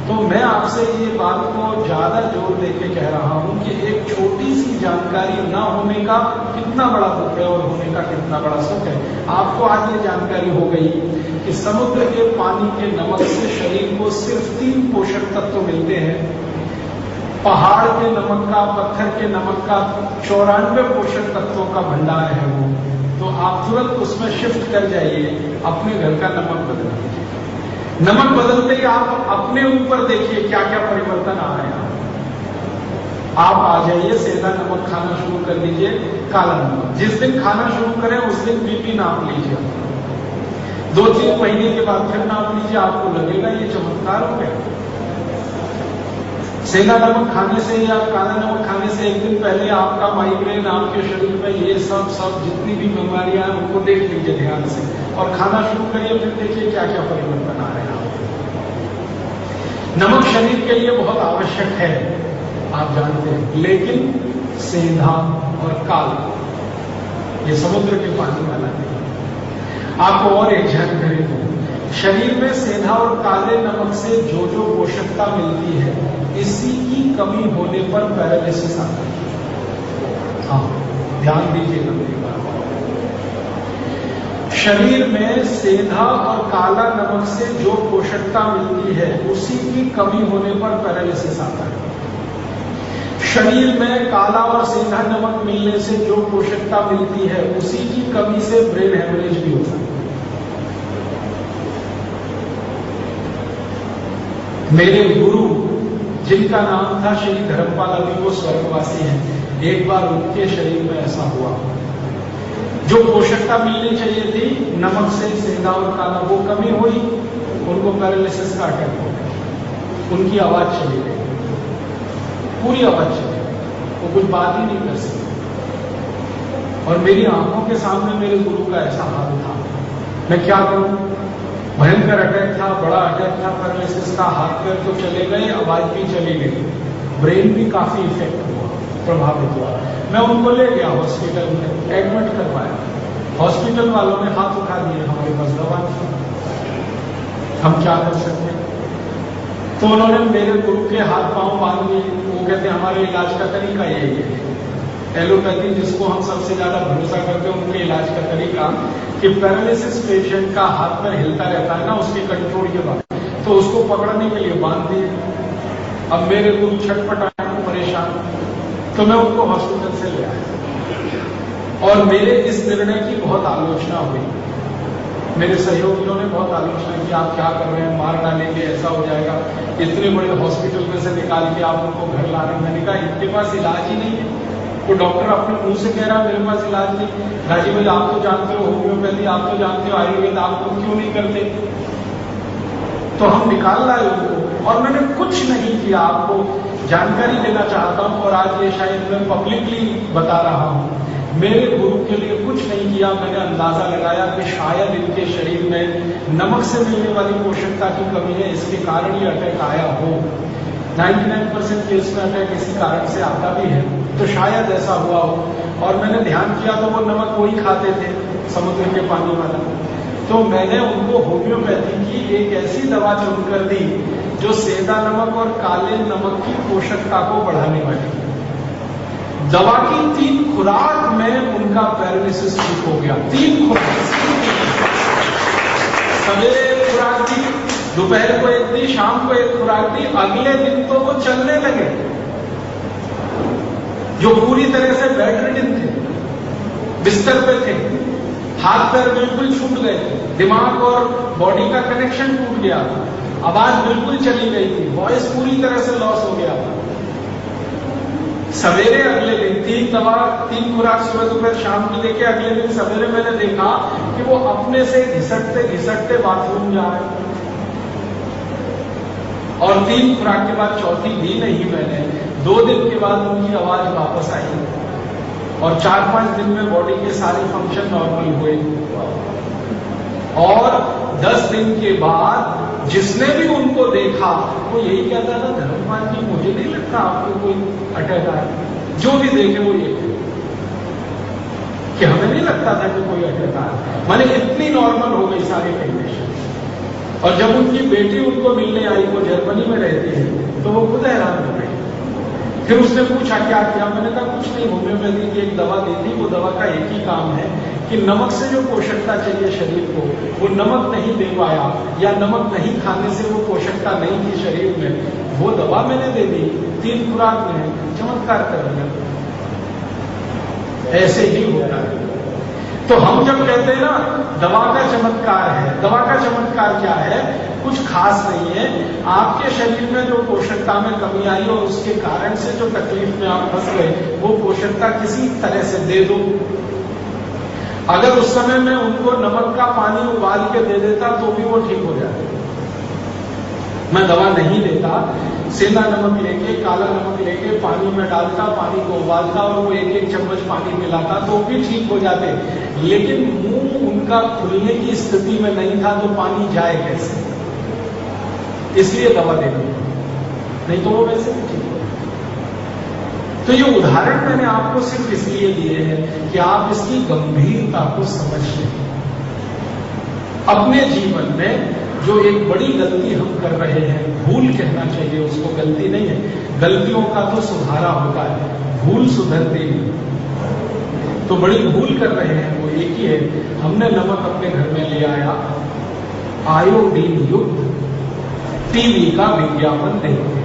तो मैं आपसे ये बात को ज्यादा जोर देके कह रहा हूं कि एक छोटी सी जानकारी ना होने का कितना बड़ा दुख है और होने का कितना बड़ा सुख है। आपको आज ये जानकारी हो गई कि समुद्र के पानी के नमक से शरीर को सिर्फ 3 पोषक तत्व मिलते हैं। पहाड़ के नमक का, पत्थर के नमक का 94 पोषक तत्वों का भंडार है वो। तो आप तुरंत उसमें शिफ्ट कर जाइए, अपने घर का नमक बदल दीजिए। नमक बदलते ही आप अपने ऊपर देखिए क्या क्या परिवर्तन आ रहे हैं। आप आ जाइए, सेंधा नमक खाना शुरू कर दीजिए, काला नमक। जिस दिन खाना शुरू करें उस दिन बीपी नाप लीजिए। 2-3 महीने के बाद फिर नाप लीजिए, आपको लगेगा ये चमत्कार हो गया। सेंधा नमक खाने से या काला नमक खाने से एक दिन पहले आपका माइग्रेन, आपके शरीर में ये सब जितनी भी बीमारियां हैं उनको देख लीजिए ध्यान से और खाना शुरू करिए। फिर देखिए क्या क्या परिवर्तन आ रहे हैं। नमक शरीर के लिए बहुत आवश्यक है, आप जानते हैं, लेकिन सेंधा और काला ये समुद्र के पानी वाला नहीं। आपको और एक जानकारी दूं, शरीर में सेंधा और काले नमक से जो जो पोषकता मिलती है, इसी की कमी होने पर पैरालिसिस आता है। हाँ, ध्यान दीजिएगा मेरी बात। शरीर में सेंधा और काला नमक से जो पोषकता मिलती है, उसी की कमी होने पर पैरालिसिस आता है। शरीर में काला और सेंधा नमक मिलने से जो पोषकता मिलती है, उसी की कमी से ब्रेन हेमरेज भी होता है। मेरे गुरु जिनका नाम था श्री धर्मपाल, अभी वो स्वर्गवासी हैं, एक बार उनके शरीर में ऐसा हुआ, जो पोषकता मिलनी चाहिए थी नमक से, सेंधा और काला, वो कमी हुई, उनको पैरालिसिस का अटैक हो गया। उनकी आवाज चली गई, पूरी आवाज चली गई, वो कुछ बात ही नहीं कर सकते। और मेरी आंखों के सामने मेरे गुरु का ऐसा हाल था। मैं क्या करूं? भयंकर अटैक था, बड़ा अटैक था, पैरालिसिस का, हाथ पैर तो चले गए, आवाज भी चली गई, ब्रेन भी काफी इफेक्ट हुआ, प्रभावित हुआ। मैं उनको ले गया हॉस्पिटल में, एडमिट करवाया। हॉस्पिटल वालों ने हाथ उठा दिए, हमारे पास दवा नहीं, हम क्या कर सकते। तो उन्होंने मेरे गुरु के हाथ पांव बांध लिए। वो कहते हमारे इलाज का तरीका यही है, एलोपैथी जिसको हम सबसे ज्यादा भरोसा करते हैं, उनके इलाज का तरीका कि पैरालिसिस पेशेंट का हाथ पैर हिलता रहता है ना, उसके कंट्रोल के बाद, तो उसको पकड़ने के लिए बांध दिए। अब मेरे गुरु छटपटाए, परेशान, तो मैं उनको हॉस्पिटल से ले आया और मेरे इस निर्णय की बहुत आलोचना हुई। मेरे सहयोगियों ने बहुत आलोचना की, आप क्या कर रहे हैं, मार डालेंगे, ऐसा हो जाएगा, इतने बड़े हॉस्पिटल में से निकाल के आप उनको घर ला रहे हैं। मैंने कहा इनके पास इलाज ही नहीं है। तो डॉक्टर अपने मुंह से कह रहा है मेरे पास इलाज नहीं। राजीव भाई आप तो जानते हो होम्योपैथी, आप तो जानते हो आयुर्वेद, आप तो क्यों नहीं करते? तो हम निकाल लाए उनको और मैंने कुछ नहीं किया। आपको जानकारी देना चाहता हूं और आज ये शायद मैं पब्लिकली बता रहा हूं, मेरे गुरु के लिए कुछ नहीं किया। मैंने अंदाजा लगाया कि शायद इनके शरीर में नमक से मिलने वाली पोषकता की कमी है, इसके कारण ये अटैक आया हो। 99% केस में अटैक इसी कारण से आता भी है, तो शायद ऐसा हुआ हो। और मैंने ध्यान किया तो वो नमक वही खाते थे, समुद्र के पानी वाला। तो मैंने उनको होम्योपैथी की एक ऐसी दवा चुनकर दी जो सेंधा नमक और काले नमक की पोषकता को बढ़ाने वाली। दवा की 3 खुराक में उनका पैरालिसिस ठीक हो गया। 3 खुराक, सवेरे एक खुराक दी, दोपहर को एक दी, शाम को एक खुराक दी, अगले दिन तो वो चलने लगे। जो पूरी तरह से बेड रिडन थे, बिस्तर पे थे, हाथ पैर बिल्कुल छूट गए थे, दिमाग और बॉडी का कनेक्शन टूट गया था, आवाज बिल्कुल चली गई थी, वॉइस पूरी तरह से लॉस हो गया था। सवेरे अगले दिन 3 दवा, 3 खुराक सुबह दोपहर शाम की देके अगले दिन सवेरे मैंने देखा कि वो अपने से घिसटते घिसटते बाथरूम जा रहे। और 3 खुराक के बाद चौथी दी नहीं मैंने। 2 दिन के बाद उनकी आवाज वापस आई और 4-5 दिन में बॉडी के सारे फंक्शन नॉर्मल हुए। और 10 दिन के बाद जिसने भी उनको देखा वो यही कहता था, धर्मपाल जी मुझे नहीं लगता आपको कोई अटैक आया। जो भी देखे वो ये कि हमें नहीं लगता था कि कोई अटैक आया। माने इतनी नॉर्मल हो गई सारी कंडीशन। और जब उनकी बेटी उनको मिलने आई, वो जर्मनी में रहती है, तो वो खुद हैरान हो गई। फिर उसने पूछा क्या किया? मैंने कहा कुछ नहीं, होम्योपैथी की एक दवा दी थी, वो दवा का एक ही काम है कि नमक से जो पोषकता चाहिए शरीर को वो नमक नहीं दे पाया, या नमक नहीं खाने से वो पोषकता नहीं थी शरीर में, वो दवा मैंने दे दी, 3 खुराक में चमत्कार कर दिया। ऐसे ही होता है। तो हम जब कहते हैं ना दवा का चमत्कार है, दवा का चमत्कार क्या है? कुछ खास नहीं है। आपके शरीर में जो पोषकता में कमी आई और उसके कारण से जो तकलीफ में आप फंस गए, वो पोषकता किसी तरह से दे दो। अगर उस समय में उनको नमक का पानी उबाल के दे देता तो भी वो ठीक हो जाता। मैं दवा नहीं देता, सेंधा नमक लेके, काला नमक लेके पानी में डालता, पानी को उबालता और वो 1-1 चम्मच पानी मिलाता तो भी ठीक हो जाते। लेकिन मुंह उनका खुलने की स्थिति में नहीं था तो पानी जाए कैसे? इसलिए दवा देनी, नहीं तो वो वैसे भी ठीक हो। तो ये उदाहरण मैंने आपको सिर्फ इसलिए दिए हैं कि आप इसकी गंभीरता को समझ लें। अपने जीवन में जो एक बड़ी गलती हम कर रहे हैं, भूल कहना चाहिए उसको, गलती नहीं है, गलतियों का तो सुधारा होता है, भूल सुधरती नहीं। तो बड़ी भूल कर रहे हैं वो एक ही है, हमने नमक अपने घर में ले आया, आयोडीन युक्त टीवी का विज्ञापन देखते।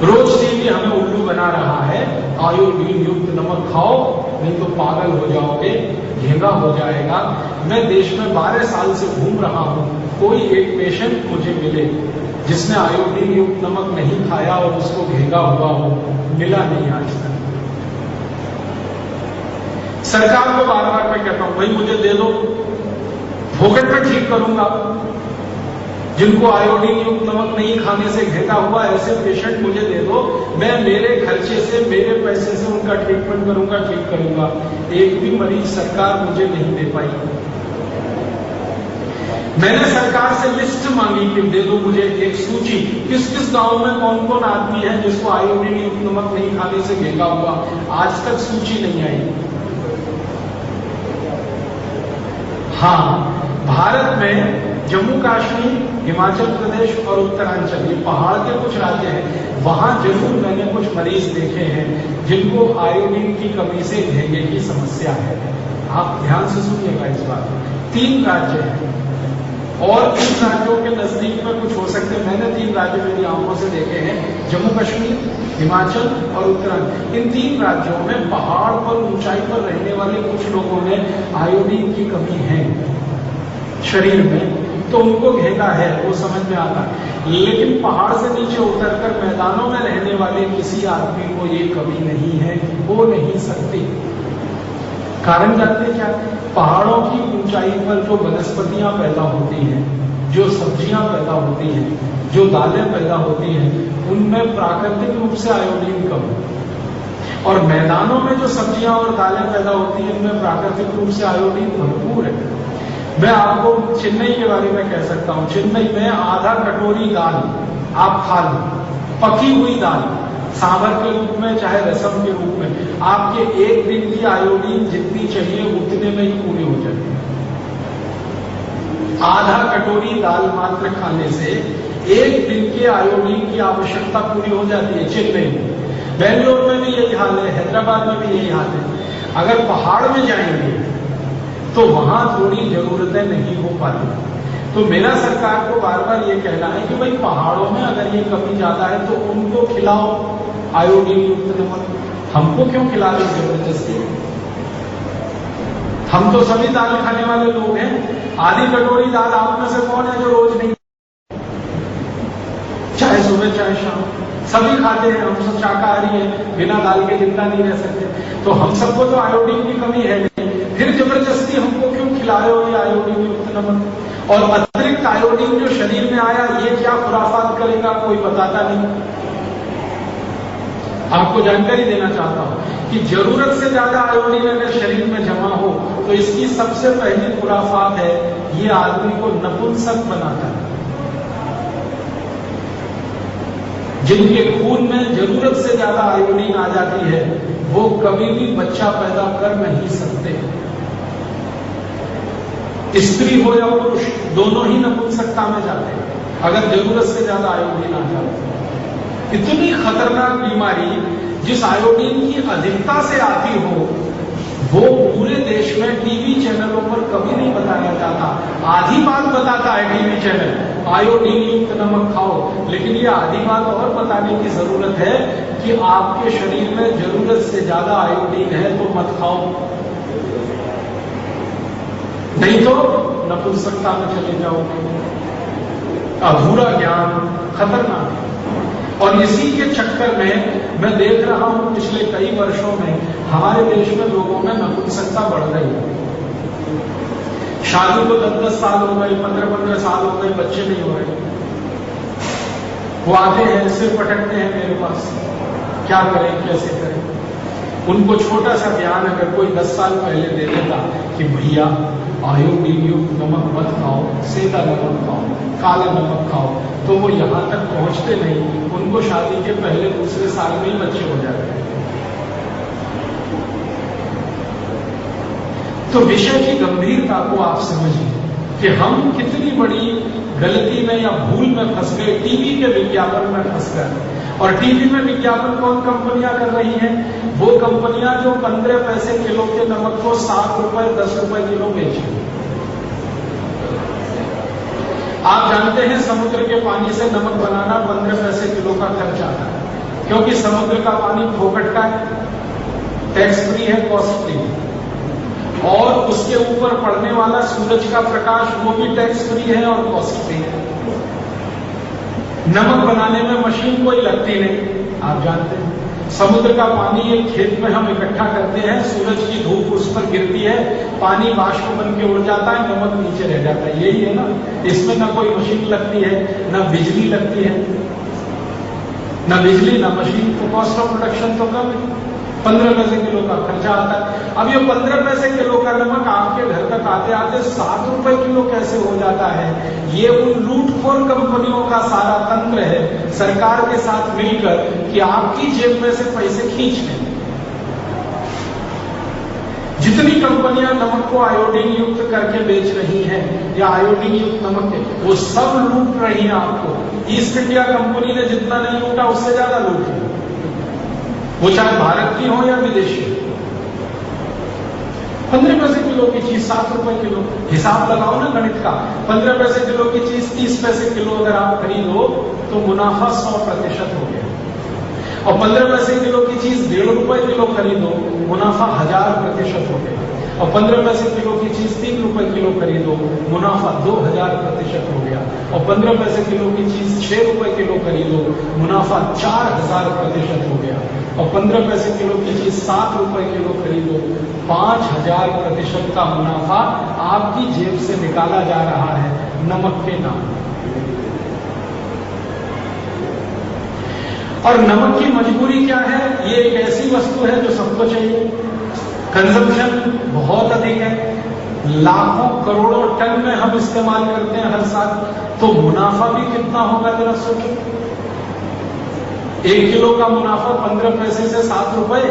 रोज टीवी हमें उल्लू बना रहा है, आयोडीन युक्त नमक खाओ नहीं तो पागल हो जाओगे, घेंगा हो जाएगा। मैं देश में 12 साल से घूम रहा हूं, कोई एक पेशेंट मुझे मिले जिसने आयोडीन युक्त नमक नहीं खाया और उसको घेंगा हुआ हो, मिला नहीं आज तक। सरकार को बार बार मैं कहता हूं भाई मुझे दे दो, फोकट में ठीक करूंगा। जिनको आयोडीन युक्त नमक नहीं खाने से घेंगा हुआ ऐसे पेशेंट मुझे दे दो, मैं मेरे खर्चे से, मेरे पैसे से उनका ट्रीटमेंट करूंगा, ठीक करूंगा। एक भी मरीज सरकार मुझे नहीं दे पाई। मैंने सरकार से लिस्ट मांगी कि दे दो मुझे एक सूची, किस किस गांव में कौन कौन आदमी है जिसको आयोडीन युक्त नमक नहीं खाने से घेंगा हुआ। आज तक सूची नहीं आई। हाँ, भारत में जम्मू कश्मीर, हिमाचल प्रदेश और उत्तरांचल, ये पहाड़ के कुछ राज्य हैं, वहां जरूर मैंने कुछ मरीज देखे हैं जिनको आयोडीन की कमी से घेंगे की समस्या है। आप ध्यान से सुनिएगा इस बात। 3 राज्य हैं और 3 राज्यों के नजदीक में कुछ हो सकते हैं। मैंने 3 राज्य मेरी आंखों से देखे हैं, जम्मू कश्मीर, हिमाचल और उत्तराखंड। इन 3 राज्यों में पहाड़ पर, ऊंचाई पर रहने वाले कुछ लोगों में आयोडीन की कमी है शरीर में, तो उनको घेंगा है, वो समझ में आता है। लेकिन पहाड़ से नीचे उतरकर मैदानों में रहने वाले किसी आदमी को ये कमी नहीं है, हो नहीं सकती। कारण जानते क्या? पहाड़ों की ऊंचाई पर जो वनस्पतियां पैदा होती हैं, जो सब्जियां पैदा होती हैं, जो दालें पैदा होती हैं, उनमें प्राकृतिक रूप से आयोडीन कम है। और मैदानों में जो सब्जियां और दालें पैदा होती हैं, उनमें प्राकृतिक रूप से आयोडीन भरपूर है। मैं आपको चेन्नई के बारे में कह सकता हूं। चेन्नई में आधा कटोरी दाल आप खा लो, पकी हुई दाल, सांभर के रूप में चाहे रसम के रूप में, आपके एक दिन की आयोडीन जितनी चाहिए उतने में ही पूरी हो जाती है। आधा कटोरी दाल मात्र खाने से एक दिन के आयोडीन की आवश्यकता पूरी हो जाती है। चेन्नई में, बेंगलोर में भी यही हाल है, हैदराबाद में भी यही हाल है। अगर पहाड़ में जाएंगे तो वहां थोड़ी जरूरतें नहीं हो पाती। तो मेरा सरकार को बार बार ये कहना है कि भाई पहाड़ों में अगर ये कमी ज्यादा है तो उनको खिलाओ आयोडीन युक्त नमक। हमको क्यों खिला रहे जबरदस्ती? हम तो सभी दाल खाने वाले लोग हैं। आधी कटोरी दाल आप में से कौन है जो रोज नहीं, चाहे सुबह चाहे शाम, सभी खाते हैं। हम सब शाकाहारी हैं, बिना दाल के जिंदा नहीं रह सकते। तो हम सबको तो आयोडीन की कमी है नहीं, फिर जबरदस्ती हमको क्यों खिला रहे हो ये आयोडीन युक्त नमक? और अतिरिक्त आयोडीन जो शरीर में आया, ये क्या खुराफात करेगा कोई बताता नहीं। आपको जानकारी देना चाहता हूं कि जरूरत से ज्यादा आयोडीन अगर शरीर में जमा हो तो इसकी सबसे पहली खुराफात है, ये आदमी को नपुंसक बनाता है। जिनके खून में जरूरत से ज्यादा आयोडीन आ जाती है वो कभी भी बच्चा पैदा कर नहीं सकते। स्त्री हो या पुरुष दोनों ही नपुंसकता में जाते हैं अगर जरूरत से ज्यादा आयोडीन आ जाए। इतनी खतरनाक बीमारी जिस आयोडीन की अधिकता से आती हो वो पूरे देश में टीवी चैनलों पर कभी नहीं बताया जाता। आधी बात बताता है टीवी चैनल, आयोडीन युक्त नमक खाओ, लेकिन ये आधी बात और बताने की जरूरत है कि आपके शरीर में जरूरत से ज्यादा आयोडीन है तो मत खाओ, नहीं तो नपुंसकता में चले जाओगे। अधूरा ज्ञान खतरनाक है। और इसी के चक्कर में मैं देख रहा हूं पिछले कई वर्षों में हमारे देश में लोगों में नपुंसकता बढ़ रही है। शादी को 10-10 साल हो गए, 15-15 साल हो गए, बच्चे नहीं हो रहे। वो आते हैं, सिर पटकते हैं मेरे पास, क्या करें कैसे करें। उनको छोटा सा ज्ञान अगर कोई 10 साल पहले दे देता कि भैया आयोडीन युक्त नमक मत खाओ, सेंधा नमक खाओ, काला नमक खाओ, तो वो यहां तक पहुंचते नहीं। उनको शादी के पहले दूसरे साल में ही बच्चे हो जाते हैं। तो विषय की गंभीरता को आप समझिए कि हम कितनी बड़ी गलती में या भूल में फंस गए, टीवी के विज्ञापन में फंस गए। और टीवी में विज्ञापन कौन कंपनियां कर रही हैं? वो कंपनियां जो 15 पैसे किलो के नमक को 7 रुपए 10 रुपए किलो बेच रही। आप जानते हैं समुद्र के पानी से नमक बनाना 15 पैसे किलो का खर्च आता है, क्योंकि समुद्र का पानी फोकट का है, टैक्स फ्री है, कॉस्ट फ्री है। और उसके ऊपर पड़ने वाला सूरज का प्रकाश वो भी टैक्स फ्री है और कॉस्ट फ्री है। नमक बनाने में मशीन कोई लगती नहीं। आप जानते हैं समुद्र का पानी एक खेत में हम इकट्ठा करते हैं, सूरज की धूप उस पर गिरती है, पानी बाष्प बन के उड़ जाता है, नमक नीचे रह जाता है। यही है ना, इसमें ना कोई मशीन लगती है, ना बिजली लगती है, ना बिजली ना मशीन, तो कॉस्ट ऑफ प्रोडक्शन तो कम है। 15 पैसे किलो का खर्चा आता है। अब ये 15 पैसे किलो का नमक आपके घर तक आते आते 7 रुपए किलो कैसे हो जाता है? ये उन लूटखोर कंपनियों का सारा तंत्र है, सरकार के साथ मिलकर, कि आपकी जेब में से पैसे खींच लें। जितनी कंपनियां नमक को आयोडीन युक्त करके बेच रही हैं या आयोडीन युक्त नमक है, वो सब लूट रही हैं आपको। ईस्ट इंडिया कंपनी ने जितना नहीं लूटा उससे ज्यादा लूट है, वो चाहे भारत की हो या विदेशी। 15 पैसे किलो की चीज 7 रुपए किलो, हिसाब लगाओ ना गणित का। 15 पैसे किलो की चीज 30 पैसे किलो अगर आप खरीदो तो मुनाफा 100% हो गया। और 15 पैसे किलो की चीज 1.5 रुपए किलो खरीदो, मुनाफा 1000% हो गया। और 15 पैसे किलो की चीज 3 रुपए किलो खरीदो, मुनाफा 2000% हो गया। और 15 पैसे किलो की चीज 6 रुपए किलो खरीदो, मुनाफा 4000% हो गया। और 15 पैसे किलो की चीज 7 रुपए किलो खरीदो, 5000% का मुनाफा आपकी जेब से निकाला जा रहा है नमक के नाम। और नमक की मजबूरी क्या है? ये एक ऐसी वस्तु है जो सबको चाहिए, कंजम्पशन बहुत अधिक है, लाखों करोड़ों टन में हम इस्तेमाल करते हैं हर साल, तो मुनाफा भी कितना होगा जरा सोचो। 1 किलो का मुनाफा 15 पैसे से 7 रुपए,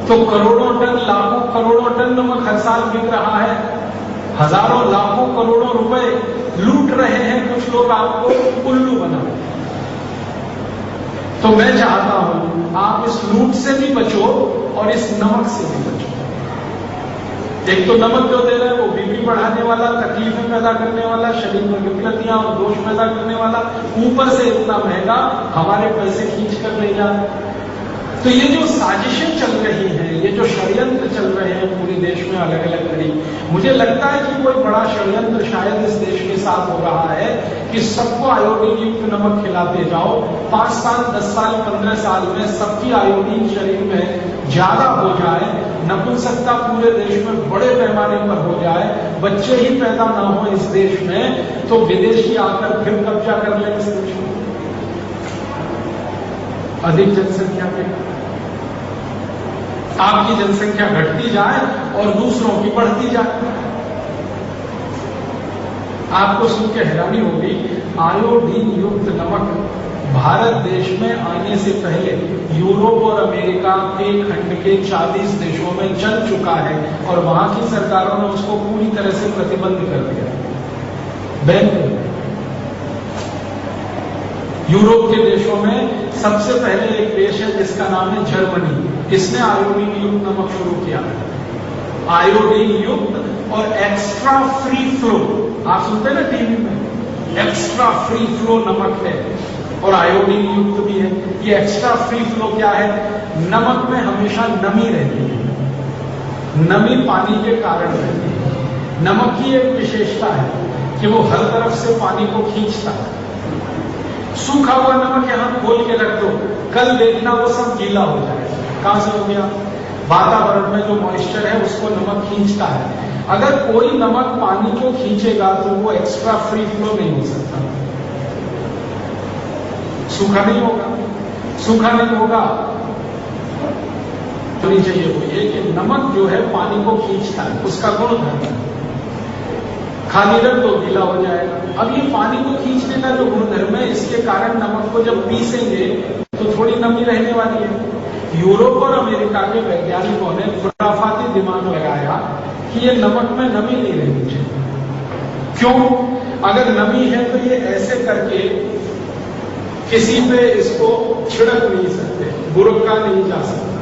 तो करोड़ों टन, लाखों करोड़ों टन नमक हर साल बिक रहा है। हजारों लाखों करोड़ों रुपए लूट रहे हैं कुछ लोग, आपको उल्लू बना। तो मैं चाहता हूं आप इस लूट से भी बचो और इस नमक से भी बचो। एक तो नमक जो दे रहे हैं वो बीपी बढ़ाने वाला, तकलीफें पैदा करने वाला, शरीर में विकृतियां और दोष पैदा करने वाला, ऊपर से इतना महंगा, हमारे पैसे खींच कर ले जा। तो ये जो साजिशें चल रही हैं, ये जो षड्यंत्र चल रहे हैं पूरे देश में अलग अलग कड़ी, मुझे लगता है कि कोई बड़ा षड्यंत्र शायद इस देश के साथ हो रहा है कि सबको आयोडीन युक्त नमक खिलाते जाओ। 5 साल 10 साल 15 साल में सबकी आयोडीन शरीर में ज्यादा हो जाए, नपुंसकता पूरे देश में बड़े पैमाने पर हो जाए, बच्चे ही पैदा ना हो इस देश में, तो विदेशी आकर फिर कब्जा कर ले इस देश में। अधिक जनसंख्या पे आपकी जनसंख्या घटती जाए और दूसरों की बढ़ती जाए। आपको सुन के हैरानी होगी, आयोडीन युक्त नमक भारत देश में आने से पहले यूरोप और अमेरिका के खंड के 40 देशों में चल चुका है और वहां की सरकारों ने उसको पूरी तरह से प्रतिबंध कर दिया, बैन कर दिया। यूरोप के देशों में सबसे पहले एक देश है जिसका नाम है जर्मनी, इसने आयोडीन युक्त नमक शुरू किया। आयोडीन युक्त और एक्स्ट्रा फ्री फ्लो, आप सुनते हैं ना टीवी में, एक्स्ट्रा फ्री फ्लो नमक है और आयोडीन युक्त भी है। ये एक्स्ट्रा फ्री फ्लो क्या है? नमक में हमेशा नमी रहती है, नमी पानी के कारण रहती है। नमक की एक विशेषता है कि वो हर तरफ से पानी को खींचता है। सूखा हुआ नमक यहां खोल के रख दो, कल देखना वो सब गीला हो जाएगा। कहां से हो गया? वातावरण में जो मॉइस्चर है उसको नमक खींचता है। अगर कोई नमक पानी को खींचेगा तो वो एक्स्ट्रा फ्री फ्लो नहीं हो सकता, सूखा नहीं होगा। सूखा नहीं होगा तो नहीं चाहिए वो ये कि नमक जो है पानी को खींचता है, उसका गुण धर्म है। खाली रख दो गीला हो जाएगा। अब ये पानी को खींचने का जो गुणधर्म है, इसके कारण नमक को जब पीसेंगे तो थोड़ी नमी रहने वाली है। यूरोप और अमेरिका के वैज्ञानिकों ने खुराफाती दिमाग लगाया कि ये नमक में नमी नहीं रहनी चाहिए। क्यों? अगर नमी है तो ये ऐसे करके किसी पे इसको छिड़क नहीं सकते, बुरका नहीं जा सकता।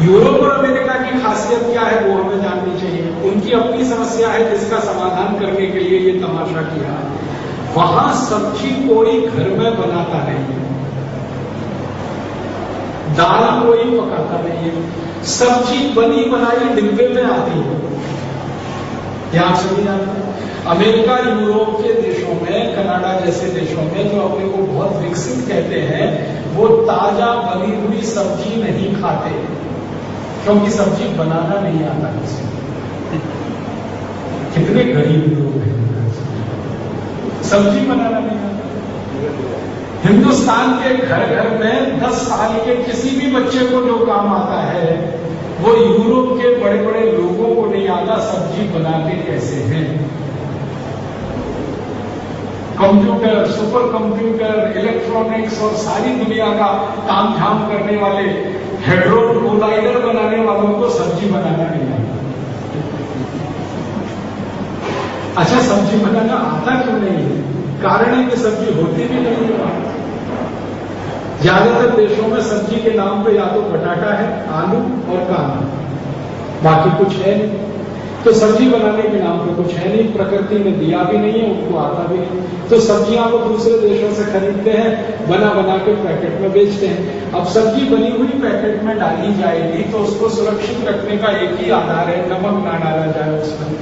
यूरोप और अमेरिका की खासियत क्या है वो हमें जाननी चाहिए। उनकी अपनी समस्या है जिसका समाधान करने के लिए ये तमाशा किया। वहां सब्जी कोई घर में बनाता नहीं है, दाल कोई पकाता नहीं है, सब्जी बनी बनाई डिब्बे में आती है। यह आप सभी जानते हैं। अमेरिका यूरोप के देशों में, कनाडा जैसे देशों में जो अपने को बहुत विकसित कहते हैं, वो ताजा बनी हुई सब्जी नहीं खाते क्योंकि सब्जी बनाना नहीं आता किसी। कितने गरीब लोग हैं, सब्जी बनाना नहीं आता। हिंदुस्तान के घर घर में 10 साल के किसी भी बच्चे को जो काम आता है वो यूरोप के बड़े बड़े लोगों को नहीं आता सब्जी बनाते कैसे हैं। कंप्यूटर, सुपर कंप्यूटर, इलेक्ट्रॉनिक्स और सारी दुनिया का काम झाम करने वाले हेड्रोन कोलाइडर बनाने वालों को सब्जी बनाना नहीं आता। अच्छा, सब्जी बनाना आता क्यों नहीं है? कारण है कि सब्जी होती भी नहीं है। ज्यादातर देशों में सब्जी के नाम पे या तो बटाटा है, आलू और कांदा, बाकी कुछ है नहीं। तो सब्जी बनाने के नाम पे कुछ है नहीं, प्रकृति ने दिया भी नहीं है, उनको आता भी नहीं। तो सब्जियां वो दूसरे देशों से खरीदते हैं, बना बना के पैकेट में बेचते हैं। अब सब्जी बनी हुई पैकेट में डाली जाएगी तो उसको सुरक्षित रखने का एक ही आधार है, नमक ना डाला जाए उसमें।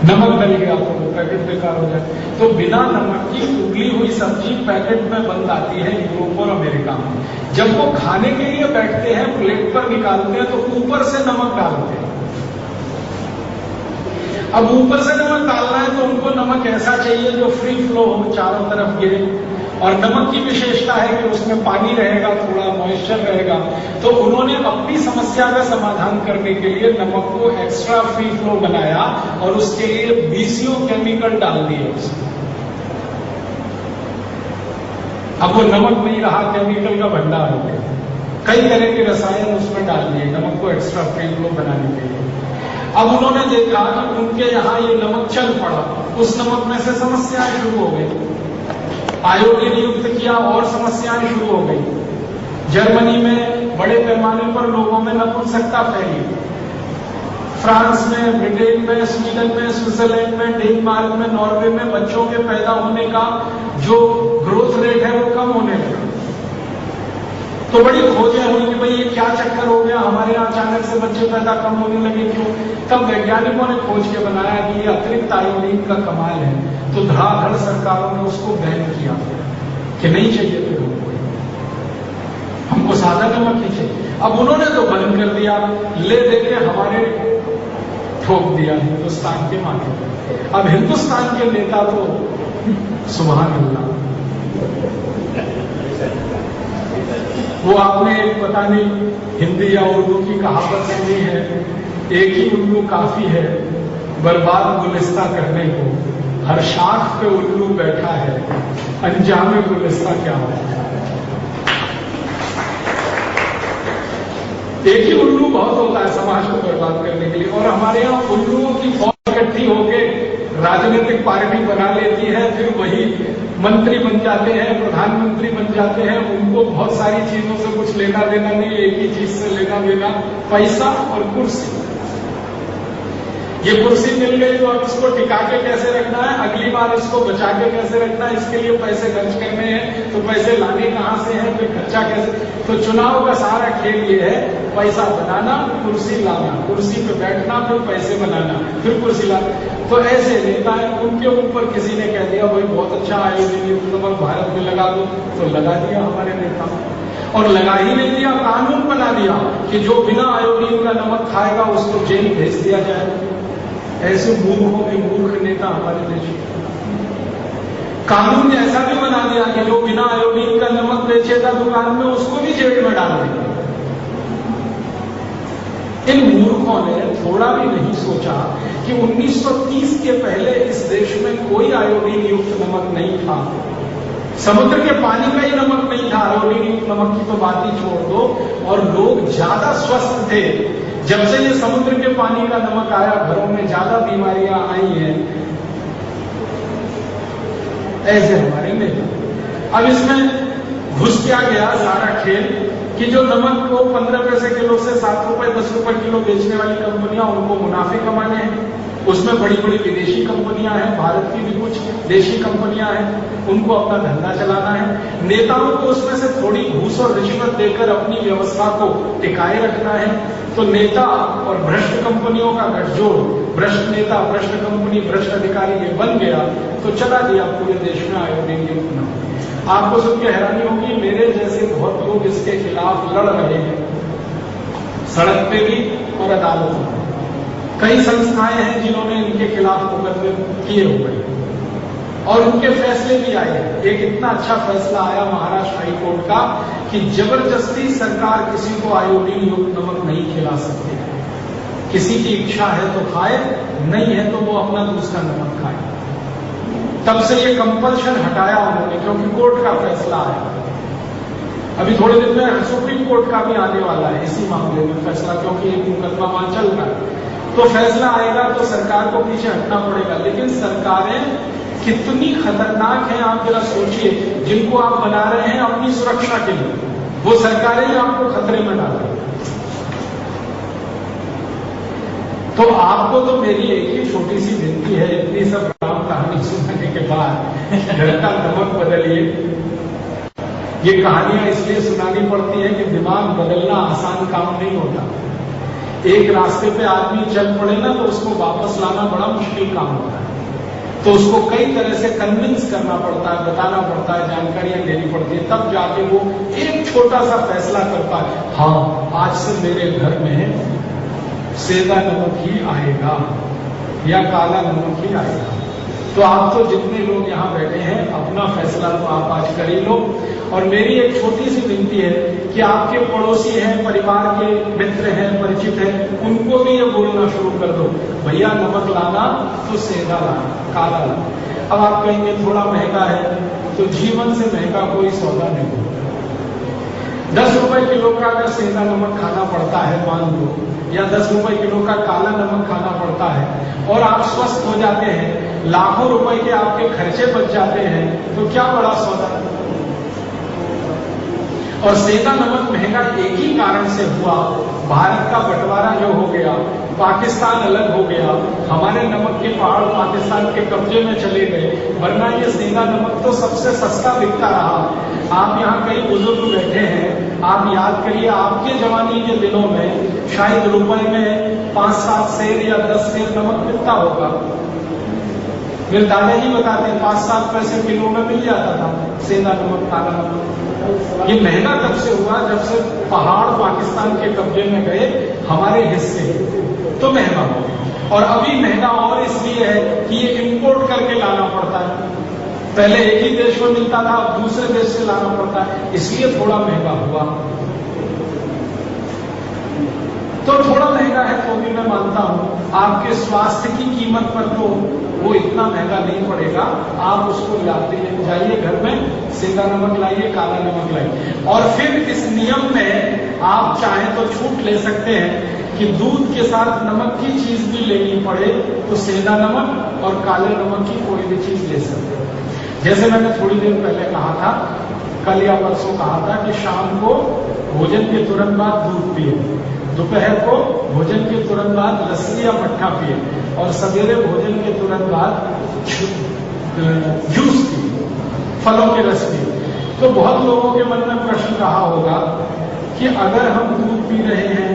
नमक डल गया तो पैकेट बेकार हो जाए। तो बिना नमक की उबली हुई सब्जी पैकेट में बंद आती है यूरोप और अमेरिका में। जब वो खाने के लिए बैठते हैं, प्लेट पर निकालते हैं तो ऊपर से नमक डालते हैं। अब ऊपर से नमक डालना है तो उनको नमक ऐसा चाहिए जो फ्री फ्लो हो, चारों तरफ गिरे। और नमक की विशेषता है कि उसमें पानी रहेगा, थोड़ा मॉइस्चर रहेगा। तो उन्होंने अपनी समस्या का समाधान करने के लिए नमक को एक्स्ट्रा फ्री फ्लो बनाया और उसके लिए बीसीओ केमिकल डाल दिए उसमें। अब वो नमक नहीं रहा, केमिकल का भंडार हो गया। कई तरह के रसायन उसमें डाल दिए नमक को एक्स्ट्रा फ्री फ्लो बनाने के लिए। अब उन्होंने देखा कि उनके यहां ये नमक चल पड़ा, उस नमक में से समस्याएं शुरू हो गई। आयोडीन युक्त किया और समस्याएं शुरू हो गई। जर्मनी में बड़े पैमाने पर लोगों में नपुंसकता फैली। फ्रांस में, ब्रिटेन में, स्वीडन में, स्विट्जरलैंड में, डेनमार्क में, नॉर्वे में बच्चों के पैदा होने का जो ग्रोथ रेट है वो कम होने लगा। तो बड़ी खोजें हुई कि भाई ये क्या चक्कर हो गया, हमारे यहाँ अचानक से बच्चे पैदा कम होने लगे, क्यों? तब वैज्ञानिकों ने खोज के बनाया कि ये अतिरिक्त आयोडीन का कमाल है। तो धड़ाधड़ सरकारों ने उसको बैन किया कि नहीं चाहिए तो हमको सादा नमक ही चाहिए। अब उन्होंने तो बंद कर दिया, ले देके हमारे ठोक दिया हिंदुस्तान के माथे पर। अब हिंदुस्तान के नेता तो सुभान अल्लाह वो आपने एक पता नहीं हिंदी या उर्दू की कहावत सुनी है, एक ही उल्लू काफी है बर्बाद गुलिस्ता करने को, हर शाख पे उल्लू बैठा है, अंजामे गुलिस्ता क्या होता है। एक ही उल्लू बहुत होता है समाज को बर्बाद करने के लिए, और हमारे यहाँ उल्लुओं की फौज इकट्ठी होकर राजनीतिक पार्टी बना लेती है, फिर वही मंत्री बन जाते हैं, प्रधानमंत्री बन जाते हैं। उनको बहुत सारी चीजों से कुछ लेना देना नहीं, एक ही चीज से लेना देना, पैसा और कुर्सी। ये कुर्सी मिल गई तो अब इसको टिका के कैसे रखना है, अगली बार इसको बचा के कैसे रखना है, इसके लिए पैसे खर्च करने हैं, तो पैसे लाने कहां से हैं, फिर खर्चा कैसे। तो चुनाव का सारा खेल ये है, पैसा बनाना, कुर्सी लाना, कुर्सी पे बैठना, फिर पैसे बनाना, फिर कुर्सी लाना। तो ऐसे नेता है, उनके ऊपर किसी ने कह दिया भाई बहुत अच्छा आयोडीन युक्त नमक भारत में लगा दो, तो लगा दिया हमारे नेता। और लगा ही नहीं दिया, कानून बना दिया कि जो बिना आयोडीन का नमक खाएगा उसको जेल भेज दिया जाए। ऐसे मूर्खों के मूर्ख नेता हमारे देश में। कानून ने ऐसा भी बना दिया कि जो बिना आयोडीन का नमक बेचेगा दुकान में उसको भी जेल में डाल देगा। इन मूर्खों ने थोड़ा भी नहीं सोचा कि 1930 के पहले इस देश में कोई आयोडीन युक्त नमक नहीं था। समुद्र के पानी का ही नमक नहीं था, आयोडीन युक्त नमक की तो बात ही छोड़ दो। और लोग ज्यादा स्वस्थ थे। जब से ये समुद्र के पानी का नमक आया, घरों में ज्यादा बीमारियां आई हैं। ऐसे हमारे में अब इसमें घुस क्या गया सारा खेल कि जो नमक को 15 पैसे किलो से 7 रुपए 10 रुपए किलो बेचने वाली कंपनियां, उनको मुनाफे कमाने हैं। उसमें बड़ी बड़ी विदेशी कंपनियां हैं, भारत की भी कुछ देशी कंपनियां हैं, उनको अपना धंधा चलाना है। नेताओं को उसमें से थोड़ी घूस और रिश्वत देकर अपनी व्यवस्था को टिकाए रखना है। तो नेता और भ्रष्ट कंपनियों का गठजोड़, भ्रष्ट नेता, भ्रष्ट कंपनी, भ्रष्ट अधिकारी ये बन गया, तो चला दिया पूरे देश में आयोडीन युक्त नमक। आपको सुन के हैरानी होगी, मेरे जैसे बहुत लोग इसके खिलाफ लड़ रहे हैं, सड़क पे भी और अदालतों में। कई संस्थाएं हैं जिन्होंने इनके खिलाफ मुकदमे किए हुए और उनके फैसले भी आए। एक इतना अच्छा फैसला आया महाराष्ट्र हाई कोर्ट का कि जबरदस्ती सरकार किसी को आयोडीन युक्त नमक नहीं खिला सकती है। किसी की इच्छा है तो खाए, नहीं है तो वो अपना दूसरा नमक खाए। तब से ये कंपल्शन हटाया उन्होंने, क्योंकि कोर्ट का फैसला आया। अभी थोड़े दिन में सुप्रीम कोर्ट का भी आने वाला है इसी मामले में फैसला, क्योंकि एक मुकदमा वहां चल रहा है। तो फैसला आएगा तो सरकार को पीछे हटना पड़ेगा। लेकिन सरकारें कितनी खतरनाक हैं आप जरा सोचिए। जिनको आप बना रहे हैं अपनी सुरक्षा के लिए, वो सरकारें ही आपको खतरे में डाल रही हैं। तो आपको तो मेरी एक ही छोटी सी विनती है, इतनी सब राम कहानी सुनने के बाद घर का नमक बदलिए। ये कहानियां इसलिए सुनानी पड़ती है कि दिमाग बदलना आसान काम नहीं होता। एक रास्ते पे आदमी चल पड़े ना तो उसको वापस लाना बड़ा मुश्किल काम होता है। तो उसको कई तरह से कन्विंस करना पड़ता है, बताना पड़ता है, जानकारियां देनी पड़ती है, तब जाके वो एक छोटा सा फैसला करता है, हाँ आज से मेरे घर में सेंधा नमक ही आएगा या काला नमक ही आएगा। तो आप तो जितने लोग यहाँ बैठे हैं अपना फैसला तो आप आज कर ही लो। और मेरी एक छोटी सी विनती है कि आपके पड़ोसी हैं, परिवार के मित्र हैं, परिचित हैं, उनको भी ये बोलना शुरू कर दो, भैया नमक लाना तो सेंधा लाना, काला लाना। अब आप कहेंगे थोड़ा महंगा है, तो जीवन से महंगा कोई सौदा नहीं। 10 रुपए किलो का अगर सेंधा नमक खाना पड़ता है मान लो, या 10 रुपए किलो का काला नमक खाना पड़ता है और आप स्वस्थ हो जाते हैं, लाखों रुपए के आपके खर्चे बच जाते हैं, तो क्या बड़ा सौदा। और सेंधा नमक महंगा एक ही कारण से हुआ, भारत का बंटवारा जो हो गया, पाकिस्तान अलग हो गया, हमारे नमक के पहाड़ पाकिस्तान के कब्जे में चले गए, वरना ये सेंधा नमक तो सबसे सस्ता बिकता रहा। आप यहाँ कई बुजुर्ग बैठे हैं, आप याद करिए आपके जवानी के दिनों में शायद रुपए में 5-7 सेर या 10 सेर नमक बिकता होगा। मेरे दादाजी बताते हैं 5-7 पैसे किलो में मिल जाता था सेंधा नमक, काला नमक। ये महंगा तब से हुआ जब से पहाड़ पाकिस्तान के कब्जे में गए, हमारे हिस्से तो महंगा हो। और अभी महंगा और इसलिए है कि ये इंपोर्ट करके लाना पड़ता है, पहले एक ही देश में मिलता था, अब दूसरे देश से लाना पड़ता है, इसलिए थोड़ा महंगा हुआ। तो थोड़ा महंगा है तो भी मैं मानता हूं, आपके स्वास्थ्य की कीमत पर तो वो इतना महंगा नहीं पड़ेगा। आप उसको लाते जाइए घर में, सेंधा नमक लाइए, काला नमक लाइए। और फिर इस नियम में आप चाहें तो छूट ले सकते हैं कि दूध के साथ नमक की चीज भी लेनी पड़े तो सेंधा नमक और काले नमक की कोई भी चीज ले सकते हैं। जैसे मैंने थोड़ी देर पहले कहा था, कल या परसों कहा था कि शाम को भोजन के तुरंत बाद दूध पिए, दोपहर को भोजन के तुरंत बाद लस्सी या मट्ठा पिए, और सवेरे भोजन के तुरंत बाद जूस पिए, फलों के रस पिए। तो बहुत लोगों के मन में प्रश्न रहा होगा कि अगर हम दूध पी रहे हैं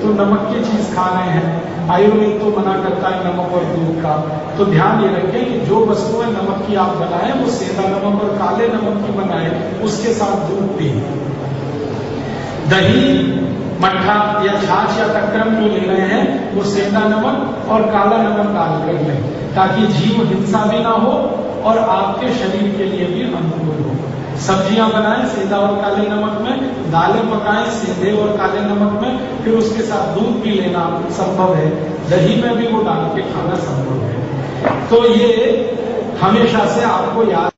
तो नमक की चीज खा रहे हैं, आयुर्वेद तो मना करता है नमक और दूध का। तो ध्यान ये रखें कि जो वस्तुएं नमक की आप बनाएं वो सेंधा नमक और काले नमक की बनाएं, उसके साथ दूध पिए। दही, मट्ठा या छाछ या तक्रम जो ले रहे हैं वो सेंधा नमक और काला नमक डाल कर लें, ताकि जीव हिंसा भी ना हो और आपके शरीर के लिए भी अनुकूल हो। सब्जियां बनाएं सेंधा और काले नमक में, दालें पकाएं सेंधे और काले नमक में, फिर उसके साथ दूध भी लेना संभव है, दही में भी वो डाल के खाना संभव है। तो ये हमेशा से आपको याद